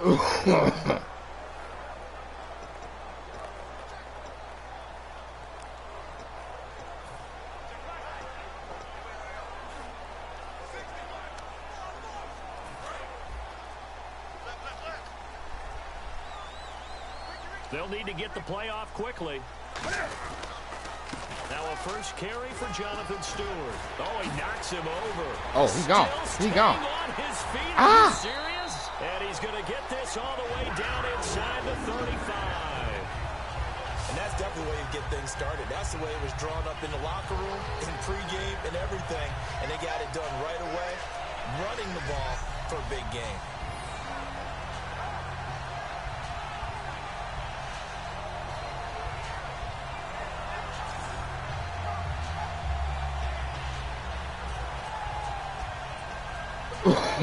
They'll need to get the play off quickly. Now a first carry for Jonathan Stewart. Oh, he knocks him over. Oh, he's gone. He's gone. On his feet. Are you serious? And he's going to get this all the way down inside the 35. And that's definitely the way you get things started. That's the way it was drawn up in the locker room, in pregame, and everything. And they got it done right away, running the ball for a big game.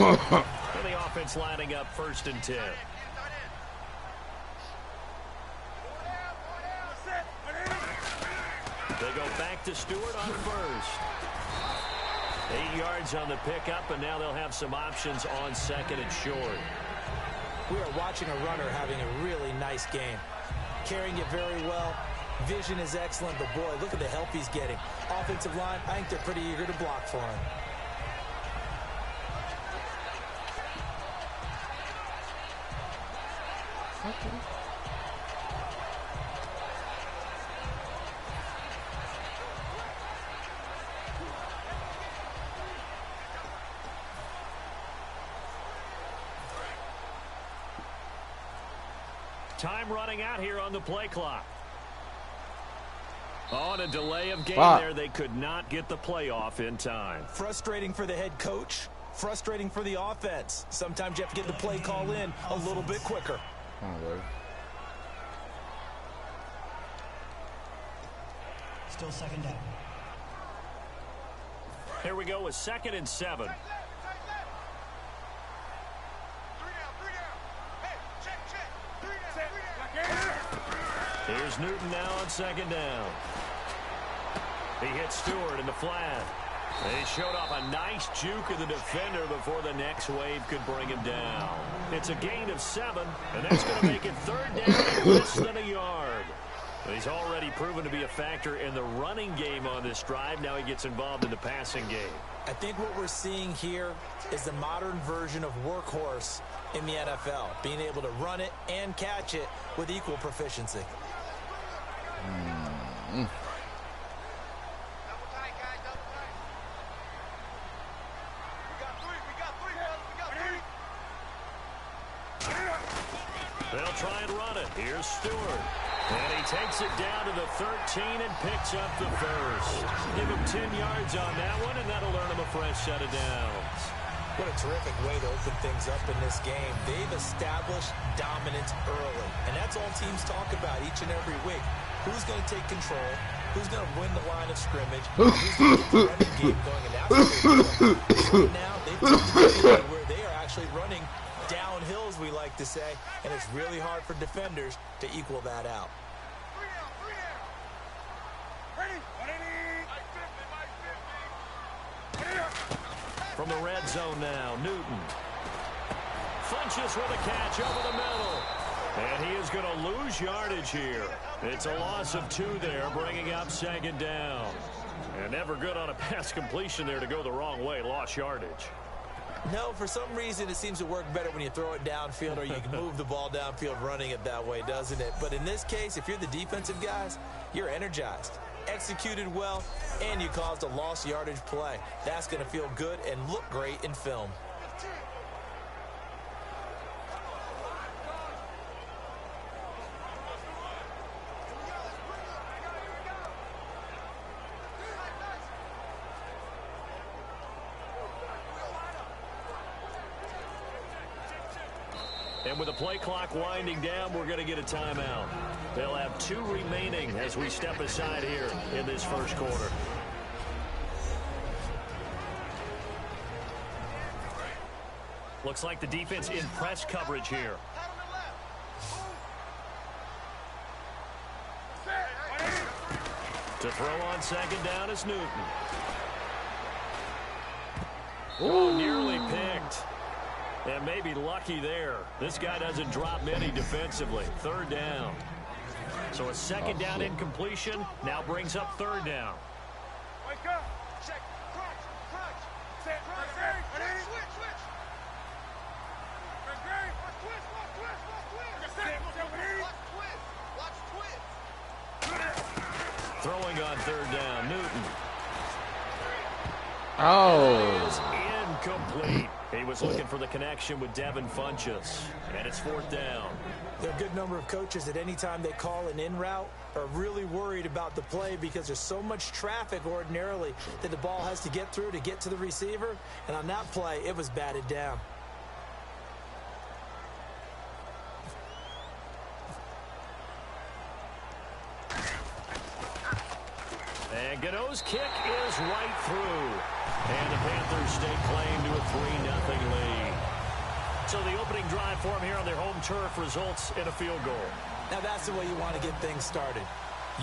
And the offense lining up 1st and 10. They go back to Stewart on 1st. 8 yards on the pickup, and now they'll have some options on 2nd and short. We are watching a runner having a really nice game. Carrying it very well. Vision is excellent, but boy, look at the help he's getting. Offensive line, I think they're pretty eager to block for him. Okay. Time running out here on the play clock. On a delay of game there, they could not get the play off in time. Frustrating for the head coach. Frustrating for the offense. Sometimes you have to get the play call in a little bit quicker. Oh, Lord. Still 2nd down. Here we go with 2nd and 7. Here's Newton now on 2nd down. He hits Stewart in the flat. They showed off a nice juke of the defender before the next wave could bring him down. It's a gain of 7, and that's going to make it 3rd down and less than a yard. He's already proven to be a factor in the running game on this drive. Now he gets involved in the passing game. I think what we're seeing here is the modern version of workhorse in the NFL, being able to run it and catch it with equal proficiency. They'll try and run it. Here's Stewart. And he takes it down to the 13 and picks up the first. Give him 10 yards on that one, and that'll earn him a fresh set of downs. What a terrific way to open things up in this game. They've established dominance early, and that's all teams talk about each and every week. Who's going to take control? Who's going to win the line of scrimmage? Who's going to get the running game going? And that's what they're doing. Now they've taken the where they are actually running downhill, as we like to say, and it's really hard for defenders to equal that out. From the red zone now, Newton flinches with a catch over the middle. And he is going to lose yardage here. It's a loss of 2 there, bringing up 2nd down. And never good on a pass completion there to go the wrong way. Lost yardage. No, for some reason it seems to work better when you throw it downfield or you can move the ball downfield running it that way, doesn't it? But in this case, if you're the defensive guys, you're energized, executed well, and you caused a lost yardage play. That's going to feel good and look great in film. And with the play clock winding down, we're going to get a timeout. They'll have 2 remaining as we step aside here in this first quarter. Looks like the defense in press coverage here. To throw on 2nd down is Newton. Oh, nearly picked. And maybe lucky there. This guy doesn't drop many defensively. Third down. So a second down incompletion now brings up third down. Wake up. Check. Crunch. Crunch. Set. Switch. Switch. Throwing on third down, Newton. Oh. Is incomplete. He was looking for the connection with Devin Funchess. And it's fourth down. There are a good number of coaches that any time they call an in route are really worried about the play because there's so much traffic ordinarily that the ball has to get through to get to the receiver. And on that play, it was batted down. And Gano's kick is right through. And the Panthers stake claim to a 3-0 lead. So the opening drive for them here on their home turf results in a field goal. Now that's the way you want to get things started.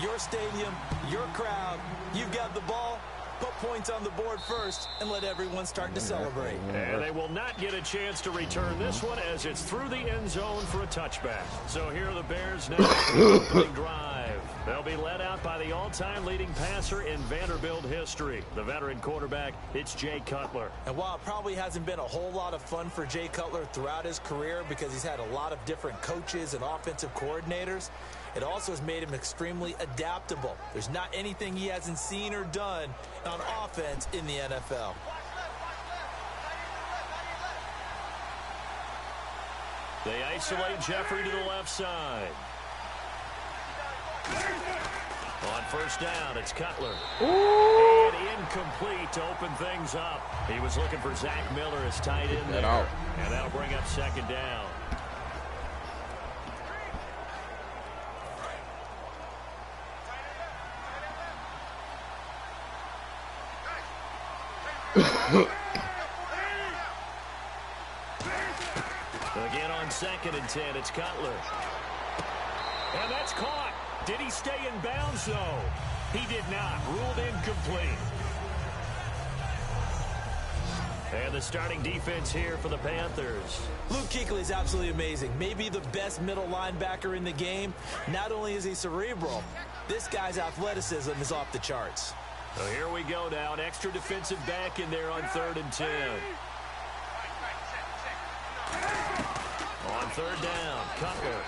Your stadium, your crowd, you've got the ball. Put points on the board first and let everyone start to celebrate. And they will not get a chance to return this one as it's through the end zone for a touchback. So here are the Bears now for the opening drive. They'll be led out by the all-time leading passer in Vanderbilt history. The veteran quarterback, it's Jay Cutler. And while it probably hasn't been a whole lot of fun for Jay Cutler throughout his career because he's had a lot of different coaches and offensive coordinators, it also has made him extremely adaptable. There's not anything he hasn't seen or done on offense in the NFL. They isolate Jeffrey to the left side. On first down, it's Cutler. Ooh. And incomplete to open things up. He was looking for Zach Miller as tight end there. And that'll bring up second down. Again on 2nd and 10, it's Cutler. And that's caught. Did he stay in bounds, though? He did not. Ruled incomplete. And the starting defense here for the Panthers. Luke Kuechly is absolutely amazing. Maybe the best middle linebacker in the game. Not only is he cerebral, this guy's athleticism is off the charts. So here we go now. An extra defensive back in there on 3rd and 10. On third down, Cutler.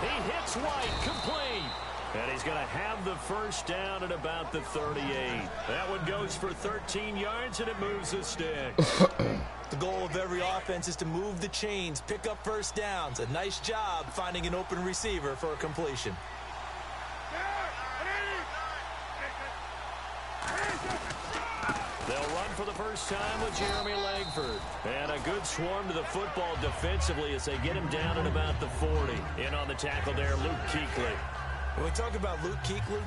He hits White, complete. And he's going to have the first down at about the 38. That one goes for 13 yards, and it moves the sticks. The goal of every offense is to move the chains, pick up first downs. A nice job finding an open receiver for a completion. They'll run for the first time with Jeremy Langford. And a good swarm to the football defensively as they get him down at about the 40. In on the tackle there, Luke Kuechly. When we talk about Luke Kuechly,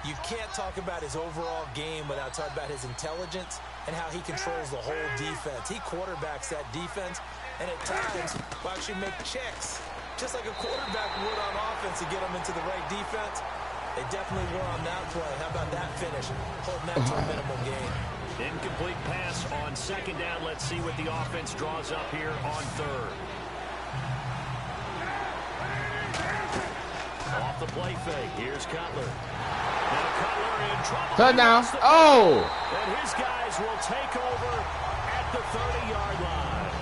you can't talk about his overall game without talking about his intelligence and how he controls the whole defense. He quarterbacks that defense, and at times will actually make checks, just like a quarterback would on offense to get them into the right defense. They definitely were on that play. How about that finish? Holding that to a minimal gain. Incomplete pass on 2nd down. Let's see what the offense draws up here on 3rd. Off the play fake. Here's Cutler. Now Cutler in trouble. Touchdown. Oh! And his guys will take over at the 30-yard line.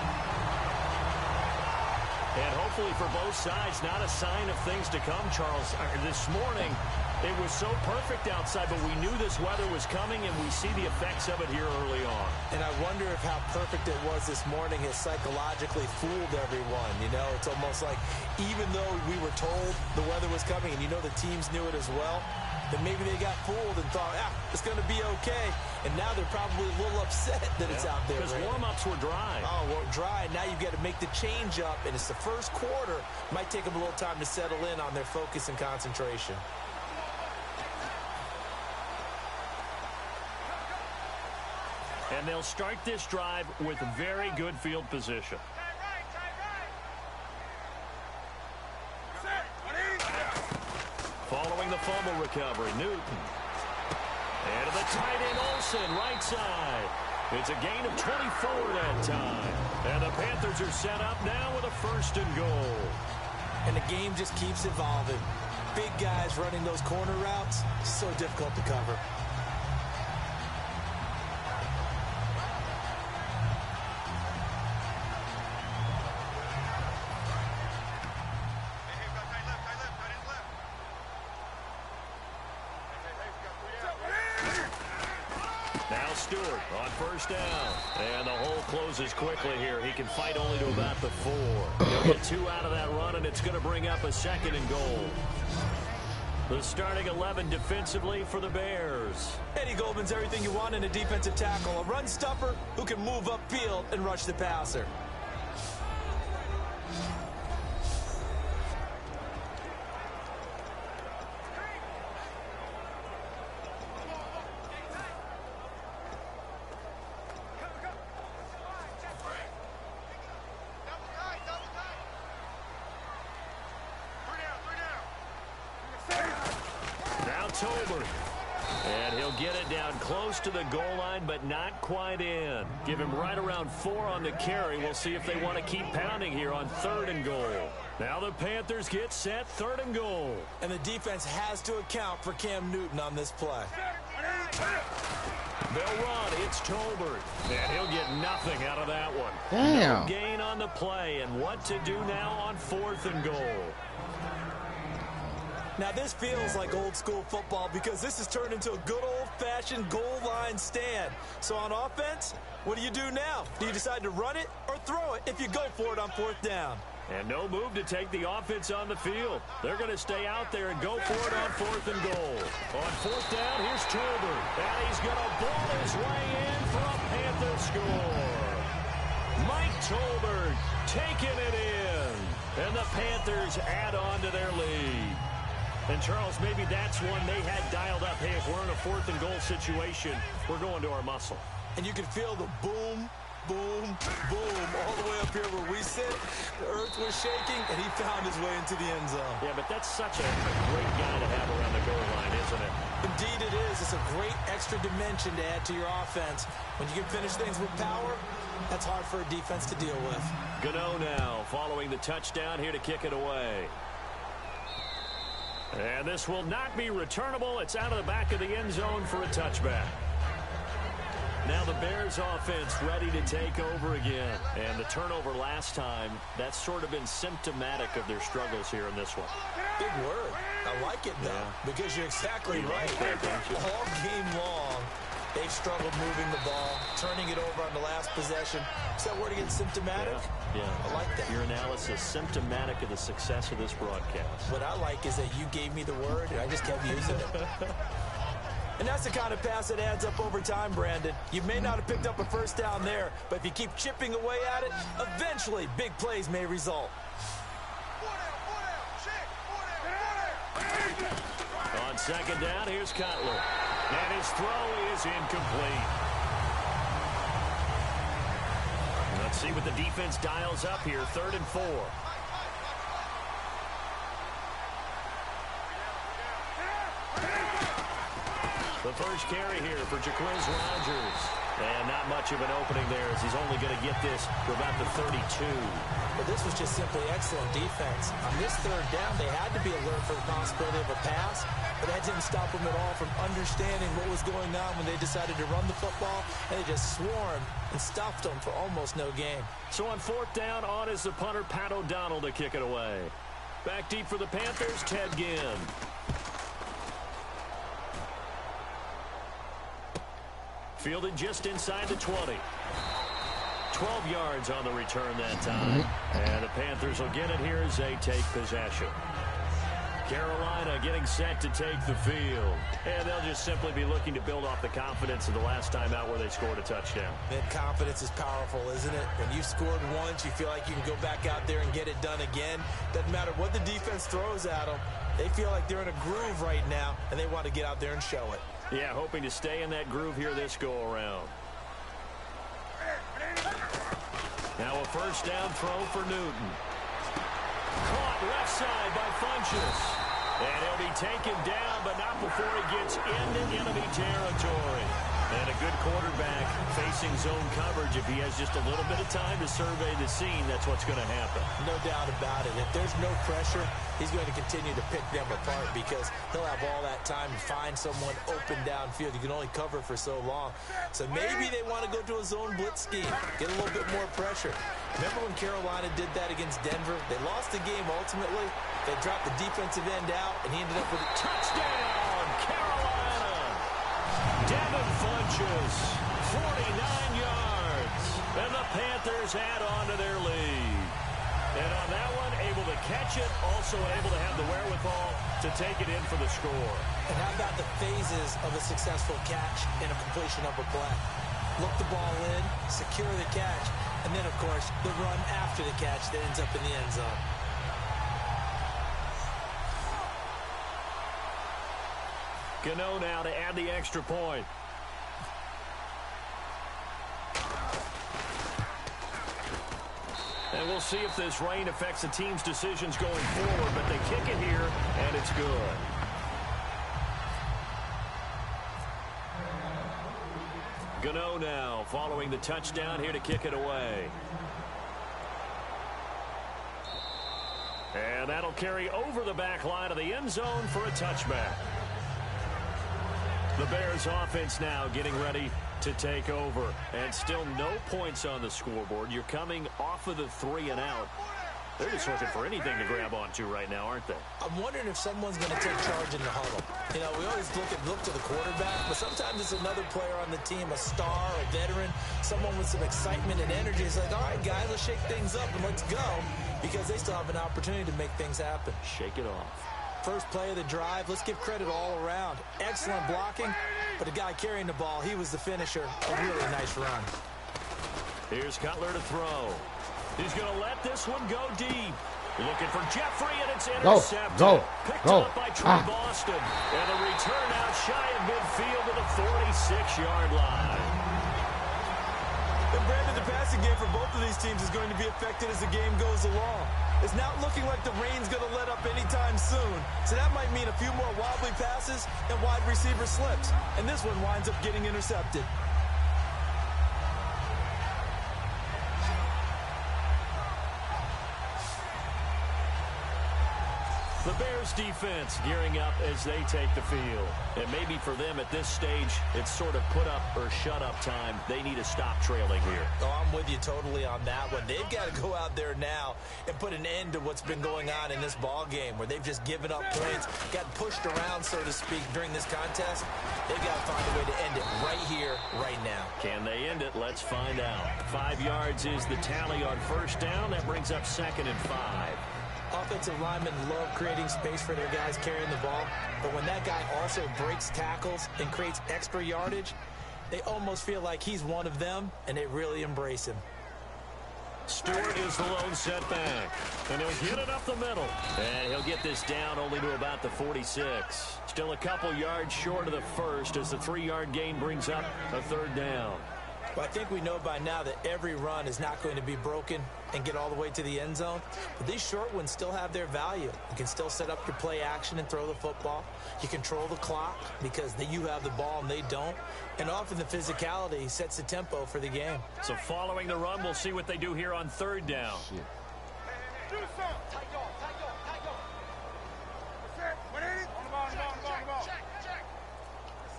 And hopefully for both sides, not a sign of things to come, Charles. This morning, it was so perfect outside, but we knew this weather was coming, and we see the effects of it here early on. And I wonder if how perfect it was this morning has psychologically fooled everyone. You know, it's almost like even though we were told the weather was coming, and you know the teams knew it as well, then maybe they got fooled and thought, it's going to be okay. And now they're probably a little upset that it's out there. Because warm-ups were dry. Oh, well, dry. Now you've got to make the change up, and it's the first quarter. Might take them a little time to settle in on their focus and concentration. And they'll start this drive with very good field position. Following the fumble recovery, Newton. And to the tight end, Olsen, right side. It's a gain of 24 that time. And the Panthers are set up now with a 1st and goal. And the game just keeps evolving. Big guys running those corner routes, so difficult to cover. Stewart on 1st down. And the hole closes quickly here. He can fight only to about the 4. He'll get 2 out of that run, and it's going to bring up a 2nd and goal. The starting 11 defensively for the Bears. Eddie Goldman's everything you want in a defensive tackle. A run stuffer who can move upfield and rush the passer. And he'll get it down close to the goal line, but not quite in. Give him right around 4 on the carry. We'll see if they want to keep pounding here on 3rd and goal. Now the Panthers get set, 3rd and goal. And the defense has to account for Cam Newton on this play. They'll run. It's Tolbert. And he'll get nothing out of that one. Damn. No gain on the play. And what to do now on 4th and goal. Now this feels like old school football because this has turned into a good old-fashioned goal line stand. So on offense, what do you do now? Do you decide to run it or throw it if you go for it on 4th down? And no move to take the offense on the field. They're going to stay out there and go for it on 4th and goal. On 4th down, here's Tolbert. And he's going to ball his way in for a Panther score. Mike Tolbert taking it in. And the Panthers add on to their lead. And, Charles, maybe that's one they had dialed up. Hey, if we're in a 4th and goal situation, we're going to our muscle. And you can feel the boom, boom, boom all the way up here where we sit. The earth was shaking, and he found his way into the end zone. Yeah, but that's such a great guy to have around the goal line, isn't it? Indeed it is. It's a great extra dimension to add to your offense. When you can finish things with power, that's hard for a defense to deal with. Gano now following the touchdown here to kick it away. And this will not be returnable. It's out of the back of the end zone for a touchback. Now the Bears offense ready to take over again. And the turnover last time, that's sort of been symptomatic of their struggles here in this one. Big word. I like it, though, because you're exactly right. All game long, they've struggled moving the ball, turning it over on the last possession. Is that word again, symptomatic? Yeah. I like that. Your analysis, symptomatic of the success of this broadcast. What I like is that you gave me the word, and I just kept using it. And that's the kind of pass that adds up over time, Brandon. You may not have picked up a 1st down there, but if you keep chipping away at it, eventually big plays may result. On 2nd down, here's Cutler. And his throw is incomplete. Let's see what the defense dials up here. 3rd and 4. The first carry here for Jacquizz Rodgers. And not much of an opening there as he's only going to get this for about the 32. But this was just simply excellent defense. On this 3rd down, they had to be alert for the possibility of a pass, but that didn't stop them at all from understanding what was going on when they decided to run the football, and they just swarmed and stuffed them for almost no gain. So on 4th down, on is the punter, Pat O'Donnell, to kick it away. Back deep for the Panthers, Ted Ginn. Fielded just inside the 20. 12 yards on the return that time. And the Panthers will get it here as they take possession. Carolina getting set to take the field. And they'll just simply be looking to build off the confidence of the last time out where they scored a touchdown. That confidence is powerful, isn't it? When you've scored once, you feel like you can go back out there and get it done again. Doesn't matter what the defense throws at them. They feel like they're in a groove right now, and they want to get out there and show it. Yeah, hoping to stay in that groove here this go-around. Now a 1st down throw for Newton. Caught left side by Funchess. And he'll be taken down, but not before he gets into enemy territory. And a good quarterback facing zone coverage, if he has just a little bit of time to survey the scene, that's what's going to happen. No doubt about it. If there's no pressure, he's going to continue to pick them apart because he'll have all that time to find someone open downfield. You can only cover for so long. So maybe they want to go to a zone blitz scheme, get a little bit more pressure. Remember when Carolina did that against Denver? They lost the game ultimately. They dropped the defensive end out, and he ended up with a touchdown, Carolina. Devin Funchess, 49 yards. And the Panthers add on to their lead. And on that one, able to catch it, also able to have the wherewithal to take it in for the score. And how about the phases of a successful catch and a completion of a play? Look the ball in, secure the catch, and then, of course, the run after the catch that ends up in the end zone. Gano now to add the extra point. And we'll see if this rain affects the team's decisions going forward, but they kick it here, and it's good. Gano now following the touchdown here to kick it away. And that'll carry over the back line of the end zone for a touchback. The Bears offense now getting ready to take over. And still no points on the scoreboard. You're coming off of the 3 and out. They're just looking for anything to grab onto right now, aren't they? I'm wondering if someone's going to take charge in the huddle. You know, we always look to the quarterback, but sometimes it's another player on the team, a star, a veteran, someone with some excitement and energy. It's like, all right, guys, let's shake things up and let's go, because they still have an opportunity to make things happen. Shake it off. First play of the drive, let's give credit all around. Excellent blocking, but the guy carrying the ball, he was the finisher. A really nice run. Here's Cutler to throw. He's going to let this one go deep. Looking for Jeffrey, and it's intercepted. Picked up by Troy Boston. And a return out shy of midfield to the 46-yard line. And Brandon, the passing game for both of these teams is going to be affected as the game goes along. It's not looking like the rain's going to let up anytime soon. So that might mean a few more wobbly passes and wide receiver slips. And this one winds up getting intercepted. The Bears defense gearing up as they take the field. And maybe for them at this stage, it's sort of put up or shut up time. They need to stop trailing here. Oh, I'm with you totally on that one. They've got to go out there now and put an end to what's been going on in this ball game where they've just given up points, got pushed around, so to speak, during this contest. They've got to find a way to end it right here, right now. Can they end it? Let's find out. 5 yards is the tally on first down. That brings up 2nd and 5. Offensive linemen love creating space for their guys carrying the ball, but when that guy also breaks tackles and creates extra yardage, they almost feel like he's one of them, and they really embrace him. Stewart is the lone setback, and he'll get it up the middle. And he'll get this down only to about the 46. Still a couple yards short of the first as the 3-yard gain brings up a 3rd down. Well, I think we know by now that every run is not going to be broken and get all the way to the end zone. But these short ones still have their value. You can still set up your play action and throw the football. You control the clock because you have the ball and they don't. And often the physicality sets the tempo for the game. So following the run, we'll see what they do here on 3rd down. Do something. Tight go. That's it. What is it? On the ball. Check.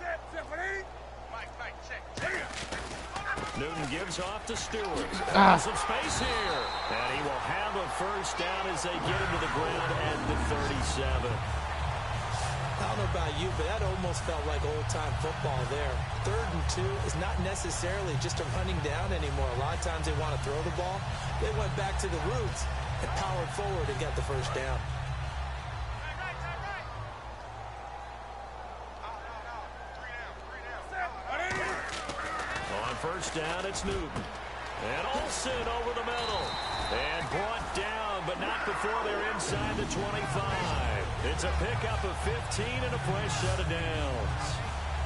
That's it. What is it? Mike, check. Newton gives off to Stewart. Some space here. And he will have a first down as they get him to the ground at the 37. I don't know about you, but that almost felt like old-time football there. 3rd and 2 is not necessarily just a running down anymore. A lot of times they want to throw the ball. They went back to the roots and powered forward and got the first down. First down, it's Newton. And Olsen over the middle. And brought down, but not before they're inside the 25. It's a pickup of 15 and a fresh set of downs.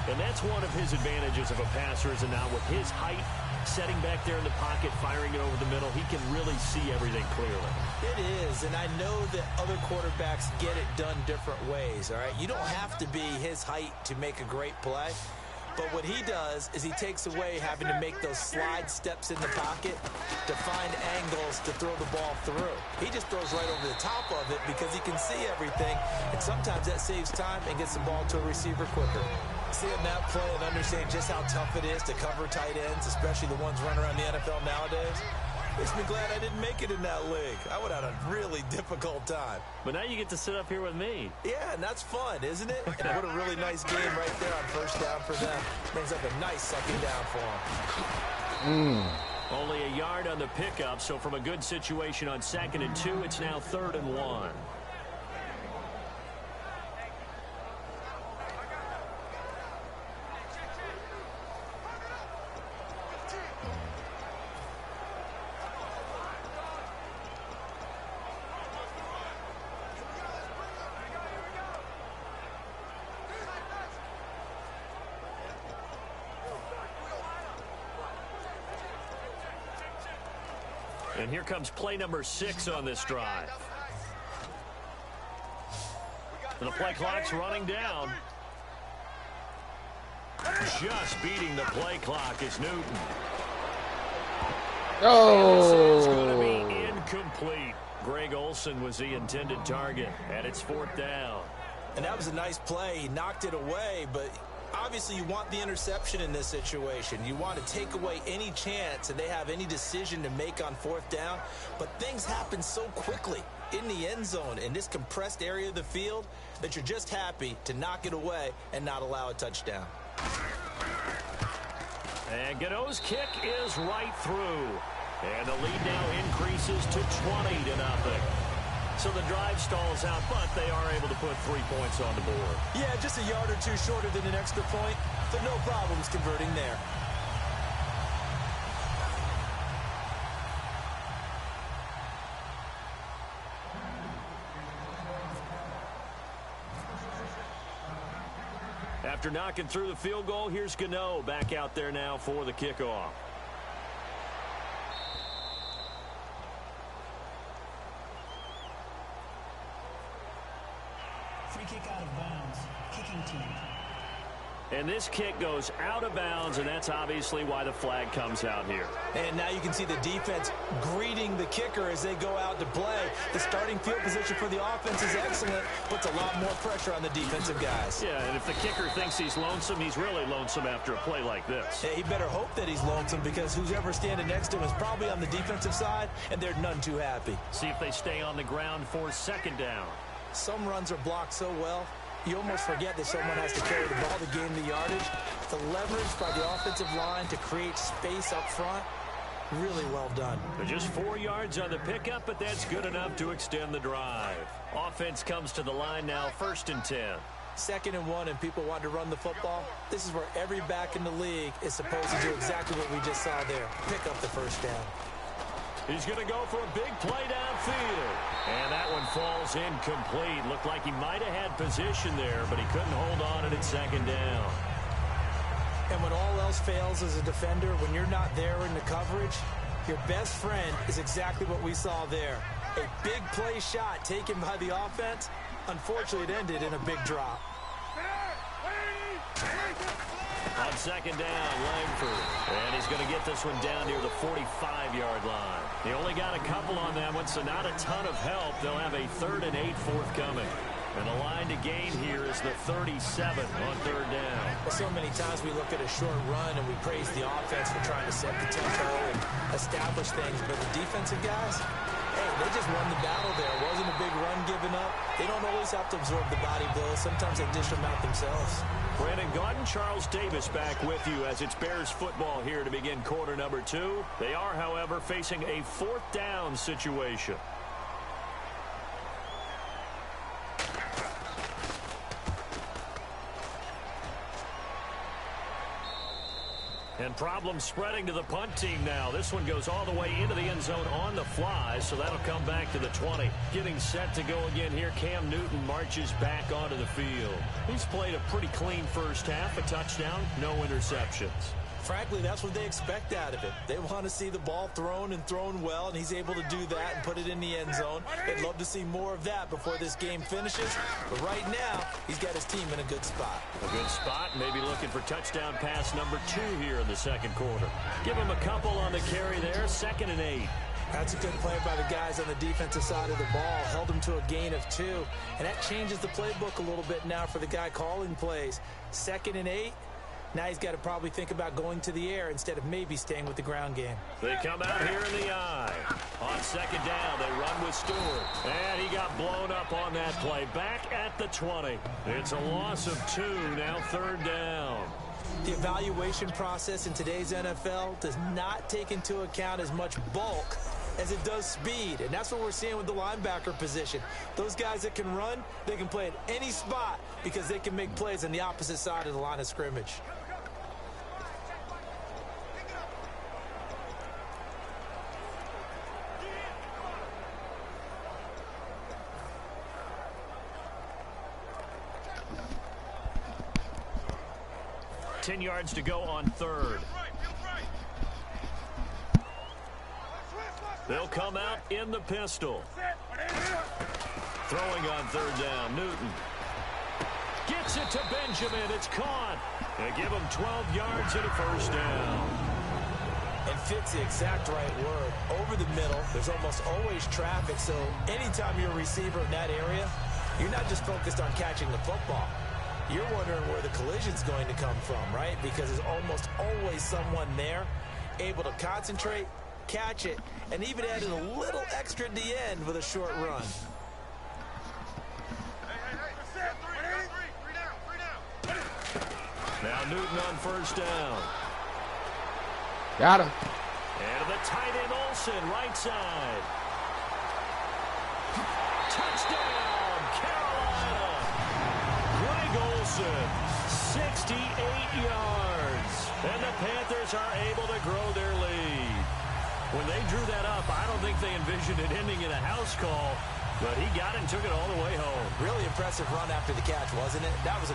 And that's one of his advantages of a passer, is now with his height, setting back there in the pocket, firing it over the middle, he can really see everything clearly. It is, and I know that other quarterbacks get it done different ways, all right? You don't have to be his height to make a great play. But what he does is he takes away having to make those slide steps in the pocket to find angles to throw the ball through. He just throws right over the top of it because he can see everything, and sometimes that saves time and gets the ball to a receiver quicker. Seeing that play and understanding just how tough it is to cover tight ends, especially the ones running around the NFL nowadays, makes me glad I didn't make it in that league. I would have had a really difficult time. But now you get to sit up here with me. Yeah, and that's fun, isn't it? And what a really nice game right there on first down for them. Brings up a nice second down for them. Only a yard on the pickup, so from a good situation on 2nd and 2, it's now 3rd and 1. And here comes play number 6 on this drive. And the play clock's running down. Just beating the play clock is Newton. Oh! It's going to be incomplete. Greg Olsen was the intended target, and it's 4th down. And that was a nice play. He knocked it away, but obviously you want the interception in this situation. You want to take away any chance that they have any decision to make on 4th down. But things happen so quickly in the end zone in this compressed area of the field that you're just happy to knock it away and not allow a touchdown. And Gano's kick is right through. And the lead now increases to 20-0. So the drive stalls out, but they are able to put 3 points on the board. Yeah, just a yard or two shorter than an extra point, but no problems converting there. After knocking through the field goal, here's Gano back out there now for the kickoff. Free kick out of bounds. Kicking team. And this kick goes out of bounds, and that's obviously why the flag comes out here. And now you can see the defense greeting the kicker as they go out to play. The starting field position for the offense is excellent, puts a lot more pressure on the defensive guys. Yeah, and if the kicker thinks he's lonesome, he's really lonesome after a play like this. Yeah, he better hope that he's lonesome because who's ever standing next to him is probably on the defensive side, and they're none too happy. See if they stay on the ground for 2nd down. Some runs are blocked so well, you almost forget that someone has to carry the ball to gain the yardage. The leverage by the offensive line to create space up front, really well done. They're just 4 yards on the pickup, but that's good enough to extend the drive. Offense comes to the line now, 1st and 10. 2nd and 1, and people want to run the football. This is where every back in the league is supposed to do exactly what we just saw there. Pick up the 1st down. He's going to go for a big play downfield. And that one falls incomplete. Looked like he might have had position there, but he couldn't hold on at 2nd down. And when all else fails as a defender, when you're not there in the coverage, your best friend is exactly what we saw there. A big play shot taken by the offense. Unfortunately, it ended in a big drop. On 2nd down, Langford. And he's going to get this one down near the 45-yard line. He only got a couple on that one, so not a ton of help. They'll have a 3rd and 8 forthcoming. And the line to gain here is the 37 on 3rd down. Well, so many times we look at a short run and we praise the offense for trying to set the tempo and establish things. But the defensive guys, hey, they just won the battle there. It wasn't a big run given up. They don't always have to absorb the body blows. Sometimes they dish them out themselves. Brandon Gaudin, Charles Davis back with you as it's Bears football here to begin quarter number 2. They are, however, facing a 4th down situation. And problems spreading to the punt team now. This one goes all the way into the end zone on the fly, so that'll come back to the 20. Getting set to go again here, Cam Newton marches back onto the field. He's played a pretty clean first half, a touchdown, no interceptions. Frankly, that's what they expect out of him. They want to see the ball thrown and thrown well, and he's able to do that and put it in the end zone. They'd love to see more of that before this game finishes. But right now, he's got his team in a good spot. A good spot, maybe looking for touchdown pass number 2 here in the second quarter. Give him a couple on the carry there, 2nd and 8. That's a good play by the guys on the defensive side of the ball. Held him to a gain of 2. And that changes the playbook a little bit now for the guy calling plays. 2nd and 8. Now he's got to probably think about going to the air instead of maybe staying with the ground game. They come out here in the eye. On 2nd down, they run with Stewart. And he got blown up on that play. Back at the 20. It's a loss of 2, now 3rd down. The evaluation process in today's NFL does not take into account as much bulk as it does speed. And that's what we're seeing with the linebacker position. Those guys that can run, they can play at any spot because they can make plays on the opposite side of the line of scrimmage. Ten yards to go on 3rd. They'll come out in the pistol. Throwing on 3rd down, Newton. Gets it to Benjamin. It's caught. They give him 12 yards and a 1st down. And fits the exact right word. Over the middle, there's almost always traffic, so anytime you're a receiver in that area, you're not just focused on catching the football. You're wondering where the collision's going to come from, right? Because there's almost always someone there able to concentrate, catch it, and even add in a little extra at the end with a short run. Now Newton on 1st down. Got him. And to the tight end Olsen, right side. Touchdown, Carolina. Greg Olsen, 68 yards. And the Panthers are able to grow their lead. When they drew that up, I don't think they envisioned it ending in a house call, but he got it and took it all the way home. Really impressive run after the catch, wasn't it? That was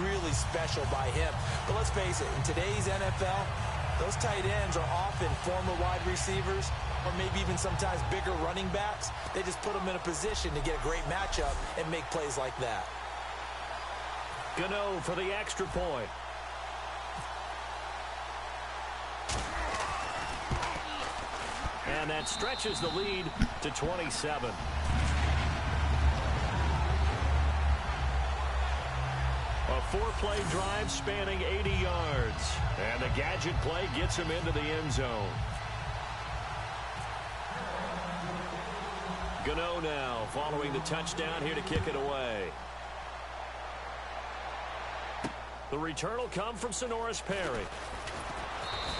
really special by him. But let's face it, in today's NFL, those tight ends are often former wide receivers or maybe even sometimes bigger running backs. They just put them in a position to get a great matchup and make plays like that. Gano for the extra point. And that stretches the lead to 27. A 4-play drive spanning 80 yards. And the gadget play gets him into the end zone. Gano now following the touchdown here to kick it away. The return will come from Sonoris Perry.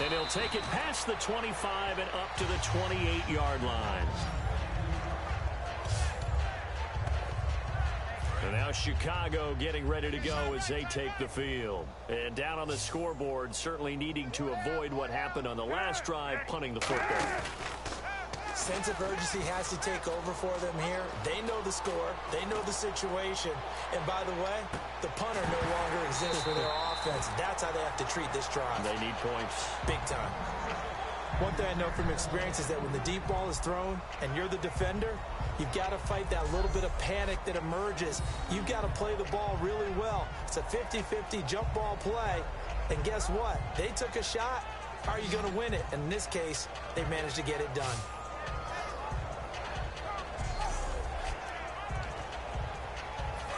And he'll take it past the 25 and up to the 28-yard line. And now Chicago getting ready to go as they take the field. And down on the scoreboard, certainly needing to avoid what happened on the last drive, punting the football. Sense of urgency has to take over for them here. They know the score. They know the situation. And by the way, the punter no longer exists for their offense. That's how they have to treat this drive. They need points. Big time. One thing I know from experience is that when the deep ball is thrown and you're the defender, you've got to fight that little bit of panic that emerges. You've got to play the ball really well. It's a 50-50 jump ball play. And guess what? They took a shot. How are you going to win it? And in this case, they managed to get it done.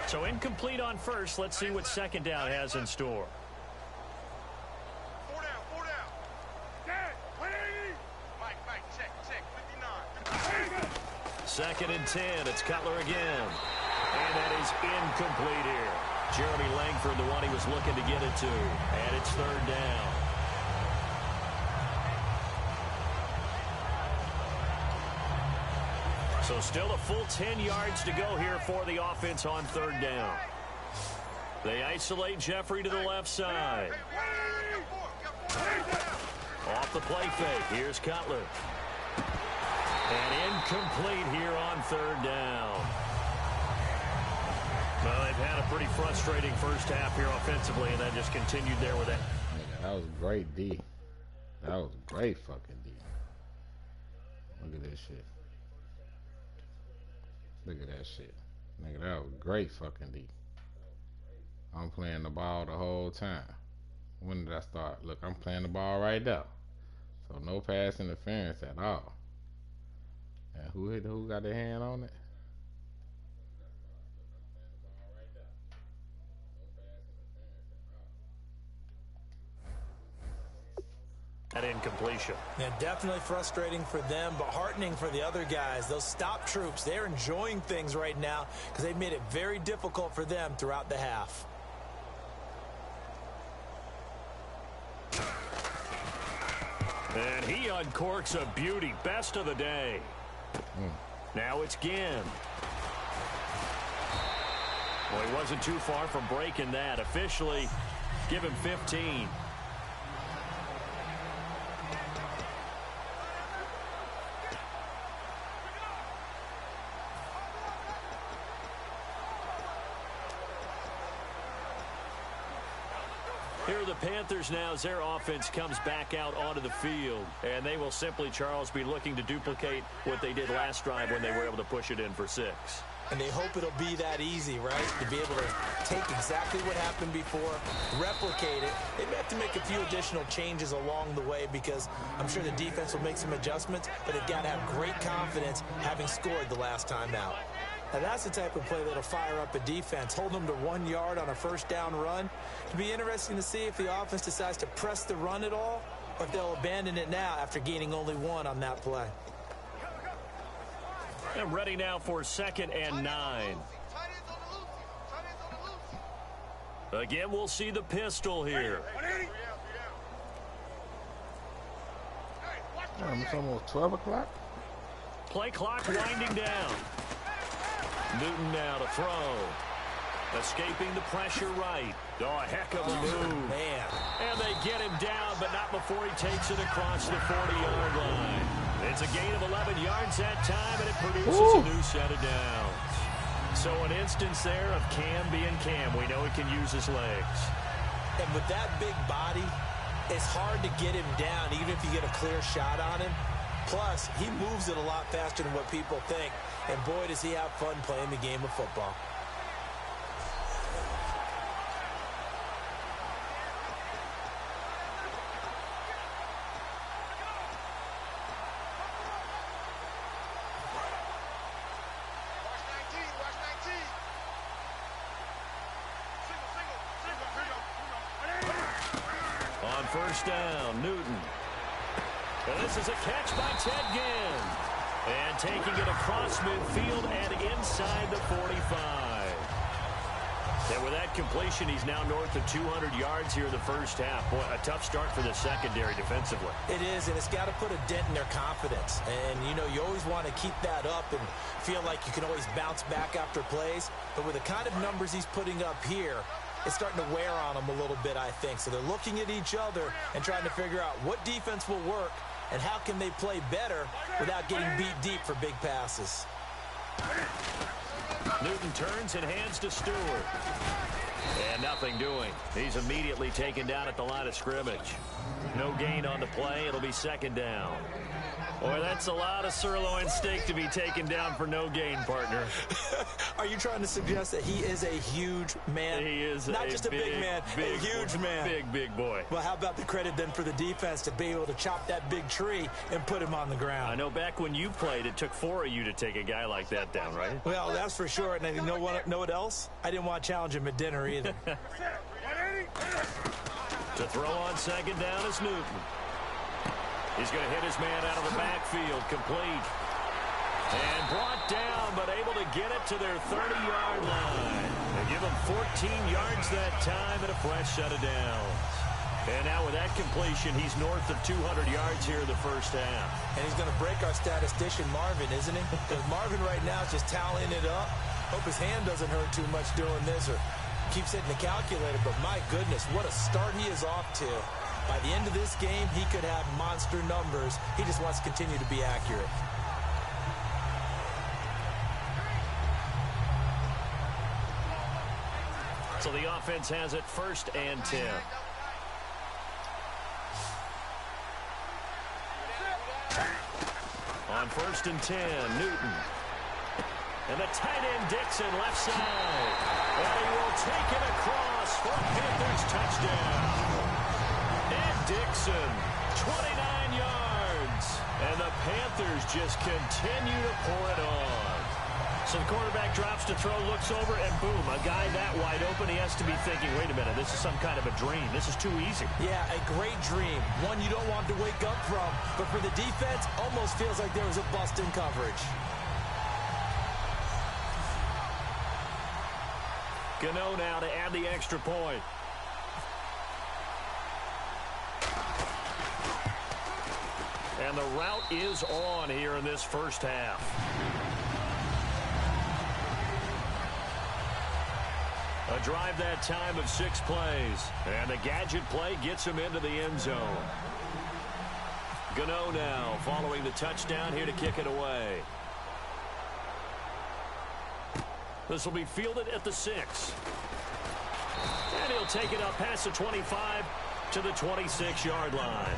So incomplete on first. Let's see what 2nd down has in store. 4 down. Dad, 180. Mike, check, 2nd 59. and 10. It's Cutler again. And that is incomplete here. Jeremy Langford, the one he was looking to get it to. And it's 3rd down. So still a full 10 yards to go here for the offense on 3rd down. They isolate Jeffrey to the left side. Off the play fake. Here's Cutler. And incomplete here on 3rd down. Well, they've had a pretty frustrating first half here offensively, and that just continued there with that. That was great D. That was great fucking D. Look at this shit. Look at that shit. Nigga, that was great fucking D. I'm playing the ball the whole time. When did I start? Look, I'm playing the ball right there. So no pass interference at all. And who got their hand on it? That incompletion. Yeah, definitely frustrating for them, but heartening for the other guys. Those stop troops, they're enjoying things right now because they've made it very difficult for them throughout the half. And he uncorks a beauty. Best of the day. Now it's Ginn. Well, he wasn't too far from breaking that. Officially, give him 15. Here are the Panthers now as their offense comes back out onto the field. And they will simply, Charles, be looking to duplicate what they did last drive when they were able to push it in for 6. And they hope it'll be that easy, right? To be able to take exactly what happened before, replicate it. They may have to make a few additional changes along the way because I'm sure the defense will make some adjustments, but they've got to have great confidence having scored the last time out. Now, that's the type of play that'll fire up a defense. Hold them to 1 yard on a first down run. It'll be interesting to see if the offense decides to press the run at all or if they'll abandon it now after gaining only 1 on that play. And ready now for 2nd and 9. Again, we'll see the pistol here. It's almost 12 o'clock. Play clock winding down. Newton now to throw. Escaping the pressure right. Oh, a heck of a move. Man. And they get him down, but not before he takes it across the 40-yard line. It's a gain of 11 yards that time, and it produces a new set of downs. So an instance there of Cam being Cam. We know he can use his legs. And with that big body, it's hard to get him down, even if you get a clear shot on him. Plus, he moves it a lot faster than what people think. And boy, does he have fun playing the game of football. On first down, Newton. And this is a catch by Ted Ginn. And taking it across midfield and inside the 45. And with that completion, he's now north of 200 yards here in the first half. Boy, a tough start for the secondary defensively. It is, and it's got to put a dent in their confidence. And, you know, you always want to keep that up and feel like you can always bounce back after plays. But with the kind of numbers he's putting up here, it's starting to wear on them a little bit, I think. So they're looking at each other and trying to figure out what defense will work and how can they play better without getting beat deep for big passes. Newton turns and hands to Stewart. And nothing doing. He's immediately taken down at the line of scrimmage. No gain on the play. It'll be second down. Boy, that's a lot of sirloin steak to be taken down for no gain, partner. Are you trying to suggest that he is a huge man? He is not just a big man, a huge man. Big boy. Well, how about the credit then for the defense to be able to chop that big tree and put him on the ground? I know back when you played, it took 4 of you to take a guy like that down, right? Well, that's for sure. And you know what else? I didn't want to challenge him at dinner either. To throw on second down is Newton. He's going to hit his man out of the backfield, complete. And brought down, but able to get it to their 30-yard line. They give him 14 yards that time and a fresh set of downs. And now with that completion, he's north of 200 yards here in the first half. And he's going to break our statistician, Marvin, isn't he? Because Marvin right now is just tallying it up. Hope his hand doesn't hurt too much doing this or keeps hitting the calculator. But my goodness, what a start he is off to. By the end of this game, he could have monster numbers. He just wants to continue to be accurate. So the offense has it 1st and 10. first and 10. Newton. And the tight end Dixon left side. And he will take it across for a Panthers touchdown. And Dixon, 29 yards. And the Panthers just continue to pour it on. So the quarterback drops to throw, looks over, and boom, a guy that wide open, he has to be thinking, wait a minute, this is some kind of a dream. This is too easy. Yeah, a great dream. One you don't want to wake up from. But for the defense, almost feels like there was a bust in coverage. Gano now to add the extra point. And the route is on here in this first half. A drive that time of 6 plays. And the gadget play gets him into the end zone. Gano now following the touchdown here to kick it away. This will be fielded at the 6. And he'll take it up past the 25 to the 26-yard line.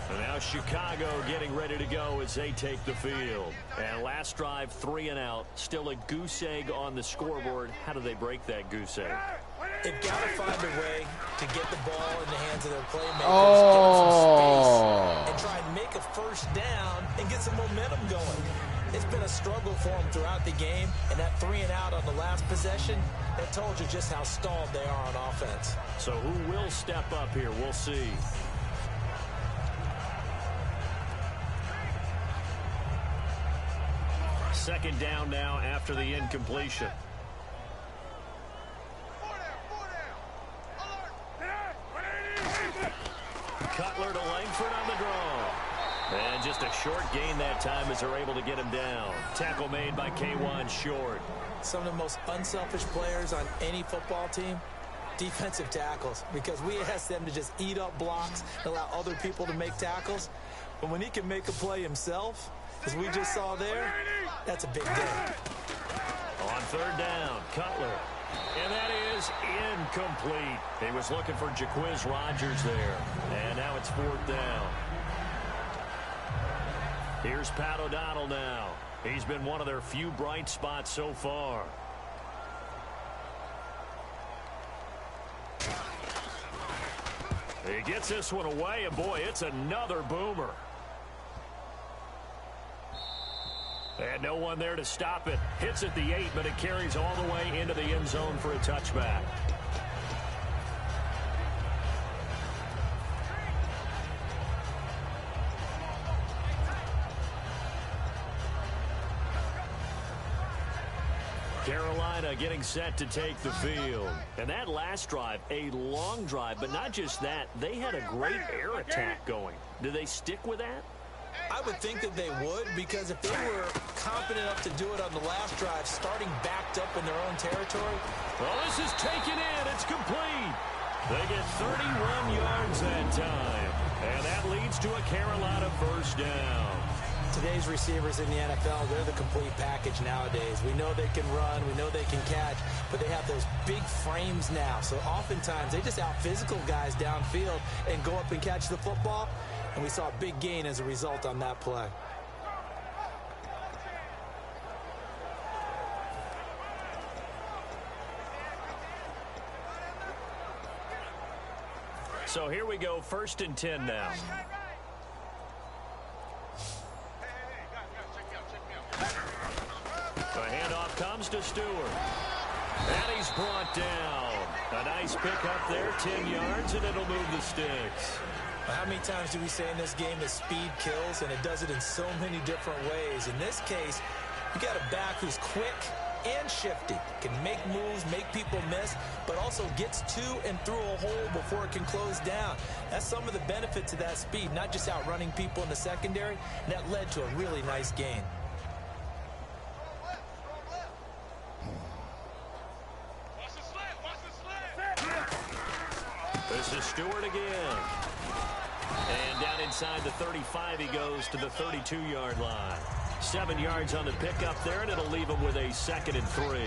And now Chicago getting ready to go as they take the field. And last drive, 3 and out. Still a goose egg on the scoreboard. How do they break that goose egg? They've got to find a way to get the ball in the hands of their playmakers, give them some space, and try and make a first down and get some momentum going. It's been a struggle for them throughout the game, and that 3 and out on the last possession, that told you just how stalled they are on offense. So who will step up here? We'll see. Second down now after the incompletion. Cutler to Langford on the draw. And just a short gain that time as they're able to get him down. Tackle made by K1 Short. Some of the most unselfish players on any football team, defensive tackles, because we ask them to just eat up blocks and allow other people to make tackles. But when he can make a play himself, as we just saw there, that's a big day. On third down, Cutler. And that is incomplete. He was looking for Jaquiz Rogers there. And now it's 4th down. Here's Pat O'Donnell now. He's been one of their few bright spots so far. He gets this one away, and boy, it's another boomer. And no one there to stop it. Hits at the 8, but it carries all the way into the end zone for a touchback. Carolina getting set to take the field. And that last drive, a long drive, but not just that. They had a great air attack going. Do they stick with that? I would think that they would, because if they were confident enough to do it on the last drive, starting backed up in their own territory. Well, this is taken in. It's complete. They get 31 yards that time. And that leads to a Carolina first down. Today's receivers in the NFL, they're the complete package nowadays. We know they can run, we know they can catch, but they have those big frames now. So oftentimes they just out-physical guys downfield and go up and catch the football. And we saw a big gain as a result on that play. So here we go, 1st and 10 now. The handoff comes to Stewart. And he's brought down. A nice pick up there, 10 yards, and it'll move the sticks. How many times do we say in this game that speed kills, and it does it in so many different ways? In this case, you got a back who's quick and shifty, can make moves, make people miss, but also gets to and through a hole before it can close down. That's some of the benefits of that speed, not just outrunning people in the secondary. That led to a really nice gain. This is Stewart again. And down inside the 35, he goes to the 32-yard line. 7 yards on the pickup there, and it'll leave him with a 2nd and 3.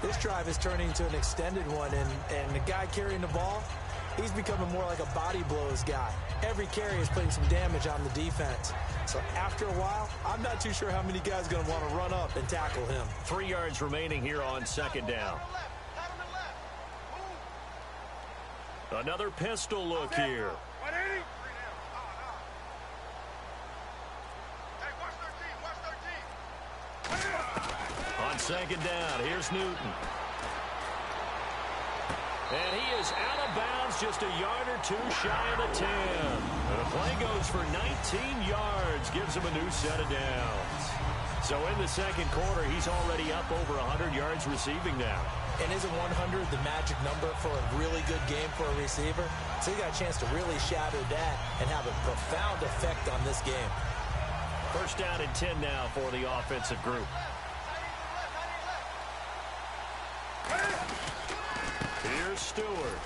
This drive is turning into an extended one, and the guy carrying the ball, He's becoming more like a body blows guy. Every carry is putting some damage on the defense. So after a while, I'm not too sure how many guys are going to want to run up and tackle him. 3 yards remaining here on second down. Another pistol look here. On second down, here's Newton. And he is out of bounds just a yard or two shy of the 10. And the play goes for 19 yards, gives him a new set of downs. So in the second quarter, he's already up over 100 yards receiving now. And isn't 100 the magic number for a really good game for a receiver? So he got a chance to really shatter that and have a profound effect on this game. First down and 10 now for the offensive group. Here's Stewart.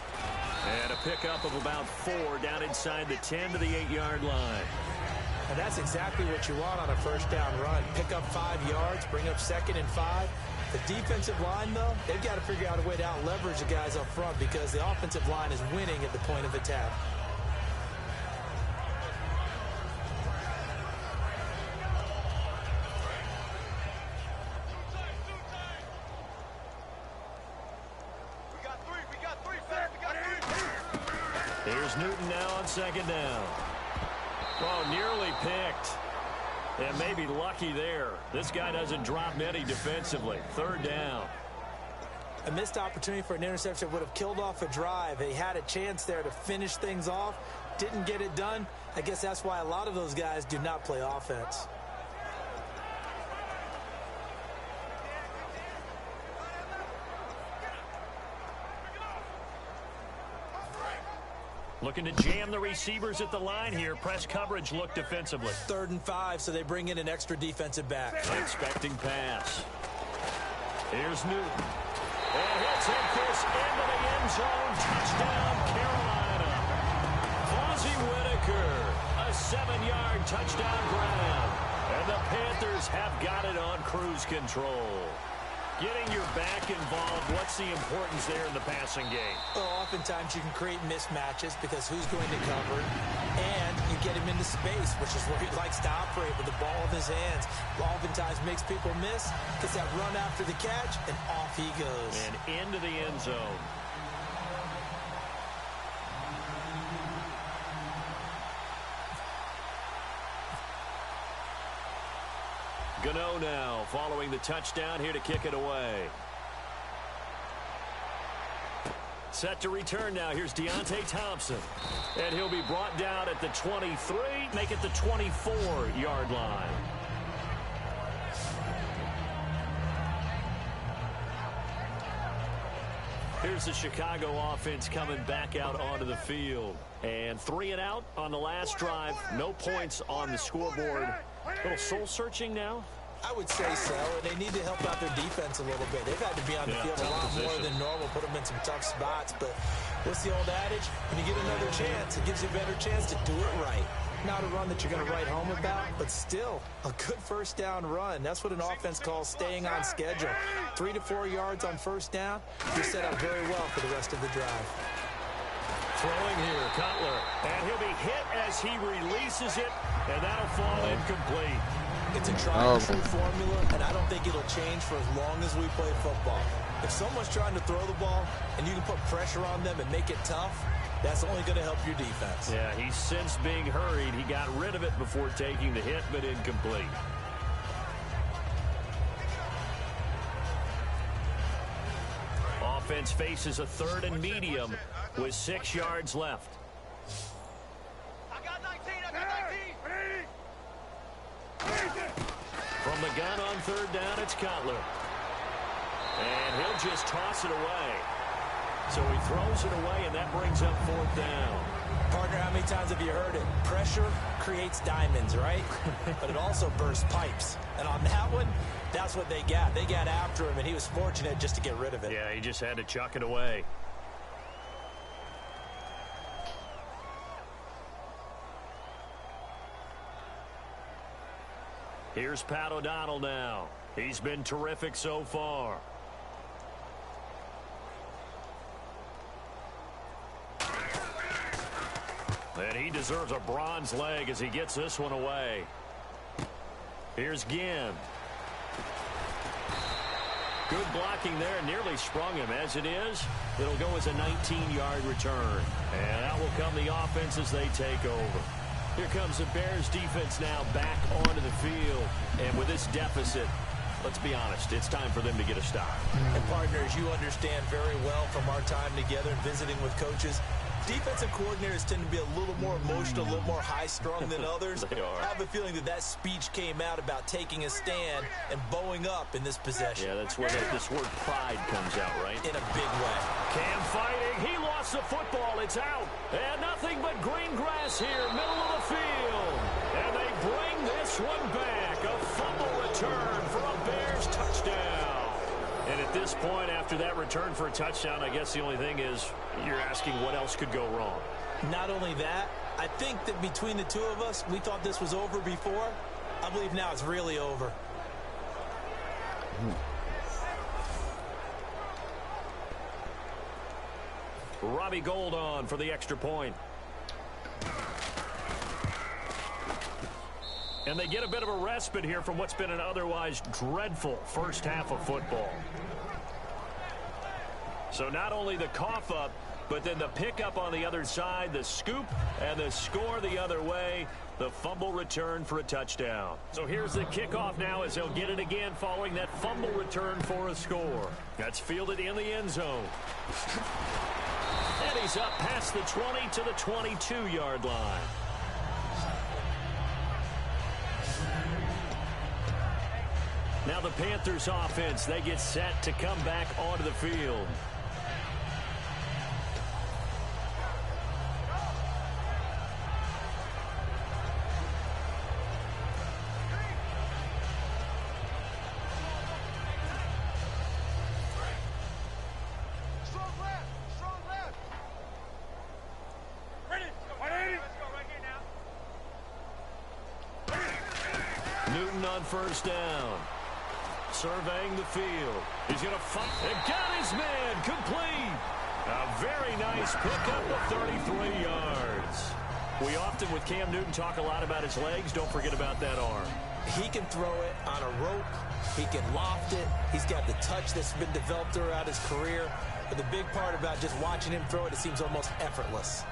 And a pickup of about 4 down inside the 10 to the 8-yard line. And that's exactly what you want on a first down run. Pick up 5 yards, bring up 2nd and 5. The defensive line, though, they've got to figure out a way to out-leverage the guys up front because the offensive line is winning at the point of attack. Here's Newton now on second down. Oh, nearly picked. And maybe lucky there. This guy doesn't drop many defensively. Third down. A missed opportunity for an interception would have killed off a drive. They had a chance there to finish things off. Didn't get it done. I guess that's why a lot of those guys do not play offense. Looking to jam the receivers at the line here. Press coverage look defensively. 3rd and 5, so they bring in an extra defensive back. Expecting pass. Here's Newton. And he'll take this into the end zone. Touchdown, Carolina. Fozzie Whitaker, a 7-yard touchdown grab. And the Panthers have got it on cruise control. Getting your back involved, what's the importance there in the passing game? Well, oftentimes you can create mismatches because who's going to cover, and you get him into space, which is where he likes to operate with the ball in his hands. Oftentimes makes people miss, gets that run after the catch, and off he goes. And into the end zone. Gano now following the touchdown here to kick it away. Set to return now. Here's Deontay Thompson. And he'll be brought down at the 23, make it the 24-yard line. Here's the Chicago offense coming back out onto the field. And 3 and out on the last drive. No points on the scoreboard. A little soul-searching now? I would say so, and they need to help out their defense a little bit. They've had to be on the field a lot more than normal, put them in some tough spots. But what's the old adage? When you get another chance, it gives you a better chance to do it right. Not a run that you're going to write home about, but still a good first down run. That's what an offense calls staying on schedule. 3 to 4 yards on first down, you're set up very well for the rest of the drive. Throwing here, Cutler. And he'll be hit as he releases it, and that'll fall incomplete. It's a tried-and-true formula, and I don't think it'll change for as long as we play football. If someone's trying to throw the ball and you can put pressure on them and make it tough, that's only going to help your defense. Yeah, he's since being hurried. He got rid of it before taking the hit, but incomplete. Offense faces a 3rd and medium with 6 yards left. I got 19, I got 19. From the gun on 3rd down, it's Cutler. And he'll just toss it away. So he throws it away, and that brings up 4th down. Partner, how many times have you heard it? Pressure creates diamonds, right? But it also bursts pipes. And on that one, that's what they got. They got after him, and he was fortunate just to get rid of it. Yeah, he just had to chuck it away. Here's Pat O'Donnell now. He's been terrific so far. And he deserves a bronze leg as he gets this one away. Here's Ginn. Good blocking there. Nearly sprung him. As it is, it'll go as a 19-yard return. And out will come the offense as they take over. Here comes the Bears defense now back onto the field. And with this deficit, let's be honest, it's time for them to get a stop. And partners, you understand very well from our time together and visiting with coaches, defensive coordinators tend to be a little more emotional, a little more high-strung than others. They are. I have a feeling that speech came out about taking a stand and bowing up in this possession. Yeah, that's where this word pride comes out, right? In a big way. Cam fighting. He lost the football. It's out. And nothing but green grass here, middle of the field. And they bring this one back. A fumble return for a Bears touchdown. And at this point, after that return for a touchdown, I guess the only thing is you're asking what else could go wrong. Not only that, I think that between the two of us, we thought this was over before. I believe now it's really over. Robbie Gould on for the extra point. And they get a bit of a respite here from what's been an otherwise dreadful first half of football. So not only the cough up, but then the pickup on the other side, the scoop, and the score the other way, the fumble return for a touchdown. So here's the kickoff now as they'll get it again following that fumble return for a score. That's fielded in the end zone. And he's up past the 20 to the 22-yard line. Now the Panthers offense, they get set to come back onto the field. Newton on first down. Surveying the field. He's going to fight. And got his man. Complete. A very nice pickup of 33 yards. We often, with Cam Newton, talk a lot about his legs. Don't forget about that arm. He can throw it on a rope. He can loft it. He's got the touch that's been developed throughout his career. But the big part about just watching him throw it, it seems almost effortless.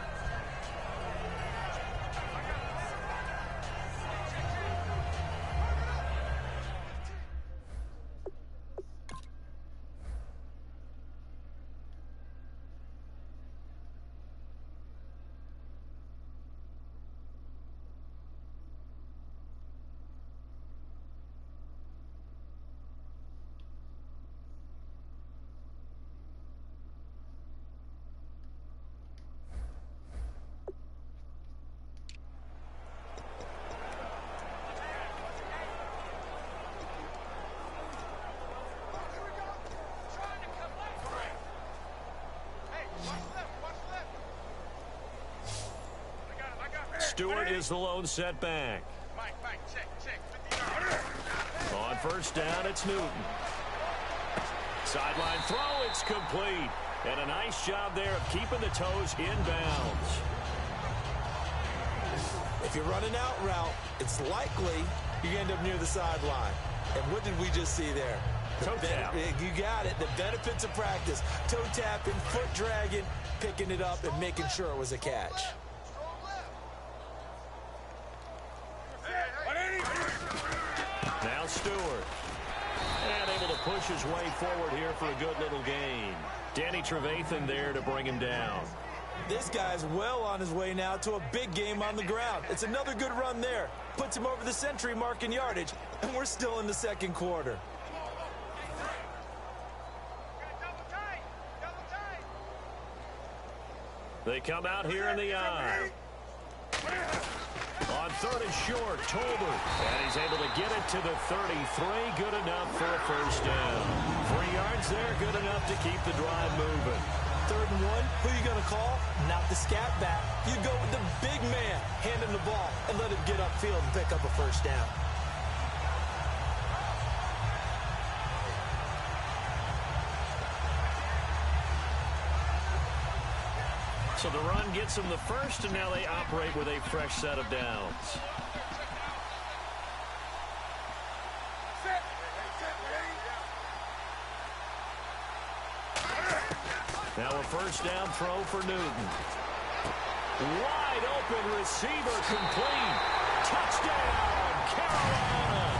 Stewart is the lone setback. On first down, it's Newton. Sideline throw, it's complete. And a nice job there of keeping the toes in bounds. If you're running out route, it's likely you end up near the sideline. And what did we just see there? Toe tap. You got it. The benefits of practice. Toe tapping, foot dragging, picking it up, and making sure it was a catch. Now Stewart. And able to push his way forward here for a good little gain. Danny Trevathan there to bring him down. This guy's well on his way now to a big game on the ground. It's another good run there. Puts him over the century mark in yardage, and we're still in the second quarter. They come out here in the eye. On third and short, Tolbert. And he's able to get it to the 33. Good enough for a first down. 3 yards there, good enough to keep the drive moving. Third and 1, who you going to call? Not the scat back. You go with the big man handing the ball and let him get upfield and pick up a first down. So the run gets them the first, and now they operate with a fresh set of downs. Now a first down throw for Newton. Wide open receiver complete. Touchdown, Carolina.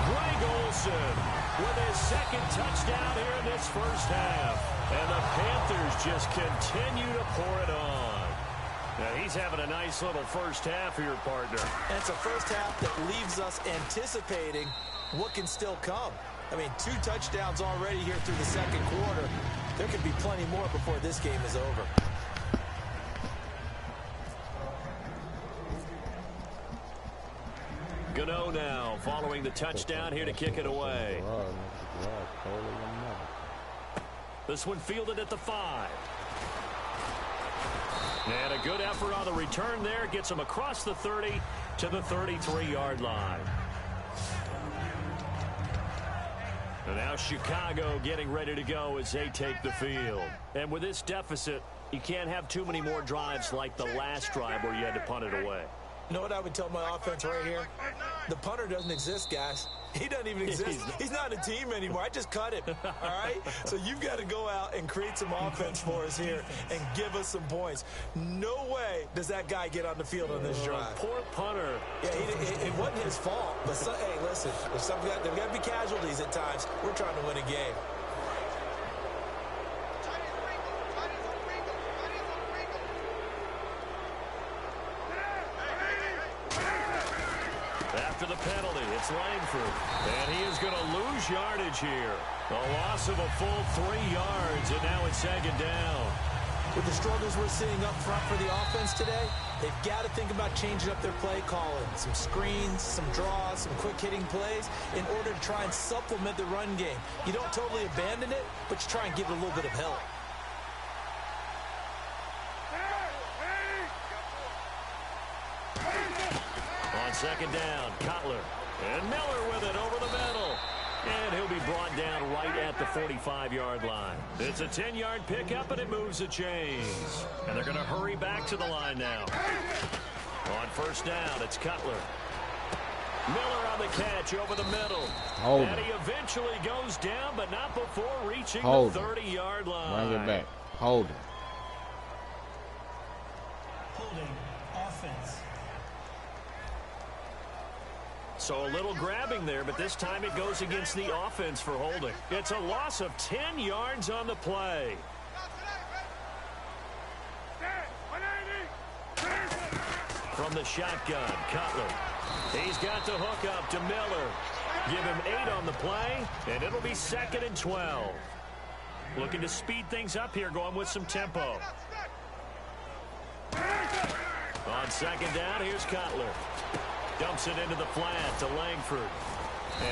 Greg Olsen with his second touchdown here in this first half. And the Panthers just continue to pour it on. Now he's having a nice little first half here, partner. And it's a first half that leaves us anticipating what can still come. I mean, 2 touchdowns already here through the second quarter. There could be plenty more before this game is over. Gano now following the touchdown here to kick it away. This one fielded at the 5. And a good effort on the return there. Gets him across the 30 to the 33-yard line. And now Chicago getting ready to go as they take the field. And with this deficit, you can't have too many more drives like the last drive where you had to punt it away. You know what I would tell my offense right here? The punter doesn't exist, guys. He doesn't even exist. He's not a team anymore. I just cut him, all right? So you've got to go out and create some offense for us here and give us some points. No way does that guy get on the field on this drive. Poor punter. Yeah, it wasn't his fault. But, hey, listen, there's got to be casualties at times. We're trying to win a game. After the penalty, it's Langford. And he is going to lose yardage here. A loss of a full 3 yards, and now it's second down. With the struggles we're seeing up front for the offense today, they've got to think about changing up their play calling. Some screens, some draws, some quick-hitting plays in order to try and supplement the run game. You don't totally abandon it, but you try and give it a little bit of help. On second down, Cutler. And Miller with it over the middle. And he'll be brought down right at the 45-yard line. It's a 10-yard pickup, and it moves the chains. And they're going to hurry back to the line now. On first down, it's Cutler. Miller on the catch over the middle. And he eventually goes down, but not before reaching the 30-yard line. Bring it back. Hold it. Holding offense. So a little grabbing there, but this time it goes against the offense for holding. It's a loss of 10 yards on the play. From the shotgun, Cutler. He's got the hook up to Miller. Give him 8 on the play, and it'll be 2nd and 12. Looking to speed things up here, going with some tempo. On second down, here's Cutler. Dumps it into the flat to Langford.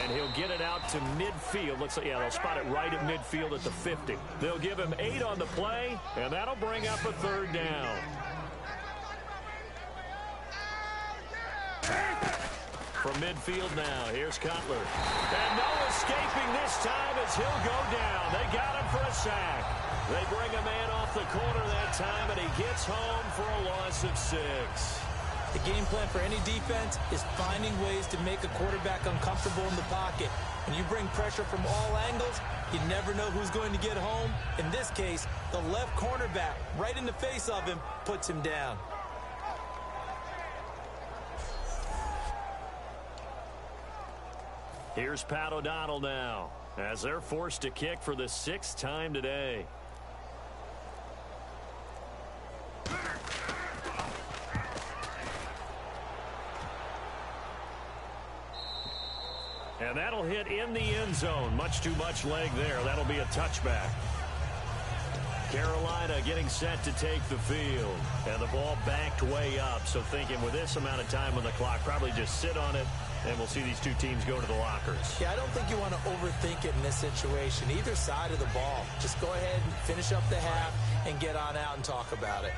And he'll get it out to midfield. Looks like, yeah, they'll spot it right at midfield at the 50. They'll give him 8 on the play, and that'll bring up a 3rd down. From midfield now, here's Cutler. And no escaping this time as he'll go down. They got him for a sack. They bring a man off the corner that time, and he gets home for a loss of 6. The game plan for any defense is finding ways to make a quarterback uncomfortable in the pocket. When you bring pressure from all angles, you never know who's going to get home. In this case, the left cornerback, right in the face of him, puts him down. Here's Pat O'Donnell now, as they're forced to kick for the 6th time today. And that'll hit in the end zone. Much too much leg there. That'll be a touchback. Carolina getting set to take the field. And the ball backed way up. So thinking with this amount of time on the clock, probably just sit on it, and we'll see these two teams go to the lockers. Yeah, I don't think you want to overthink it in this situation. Either side of the ball. Just go ahead and finish up the half and get on out and talk about it.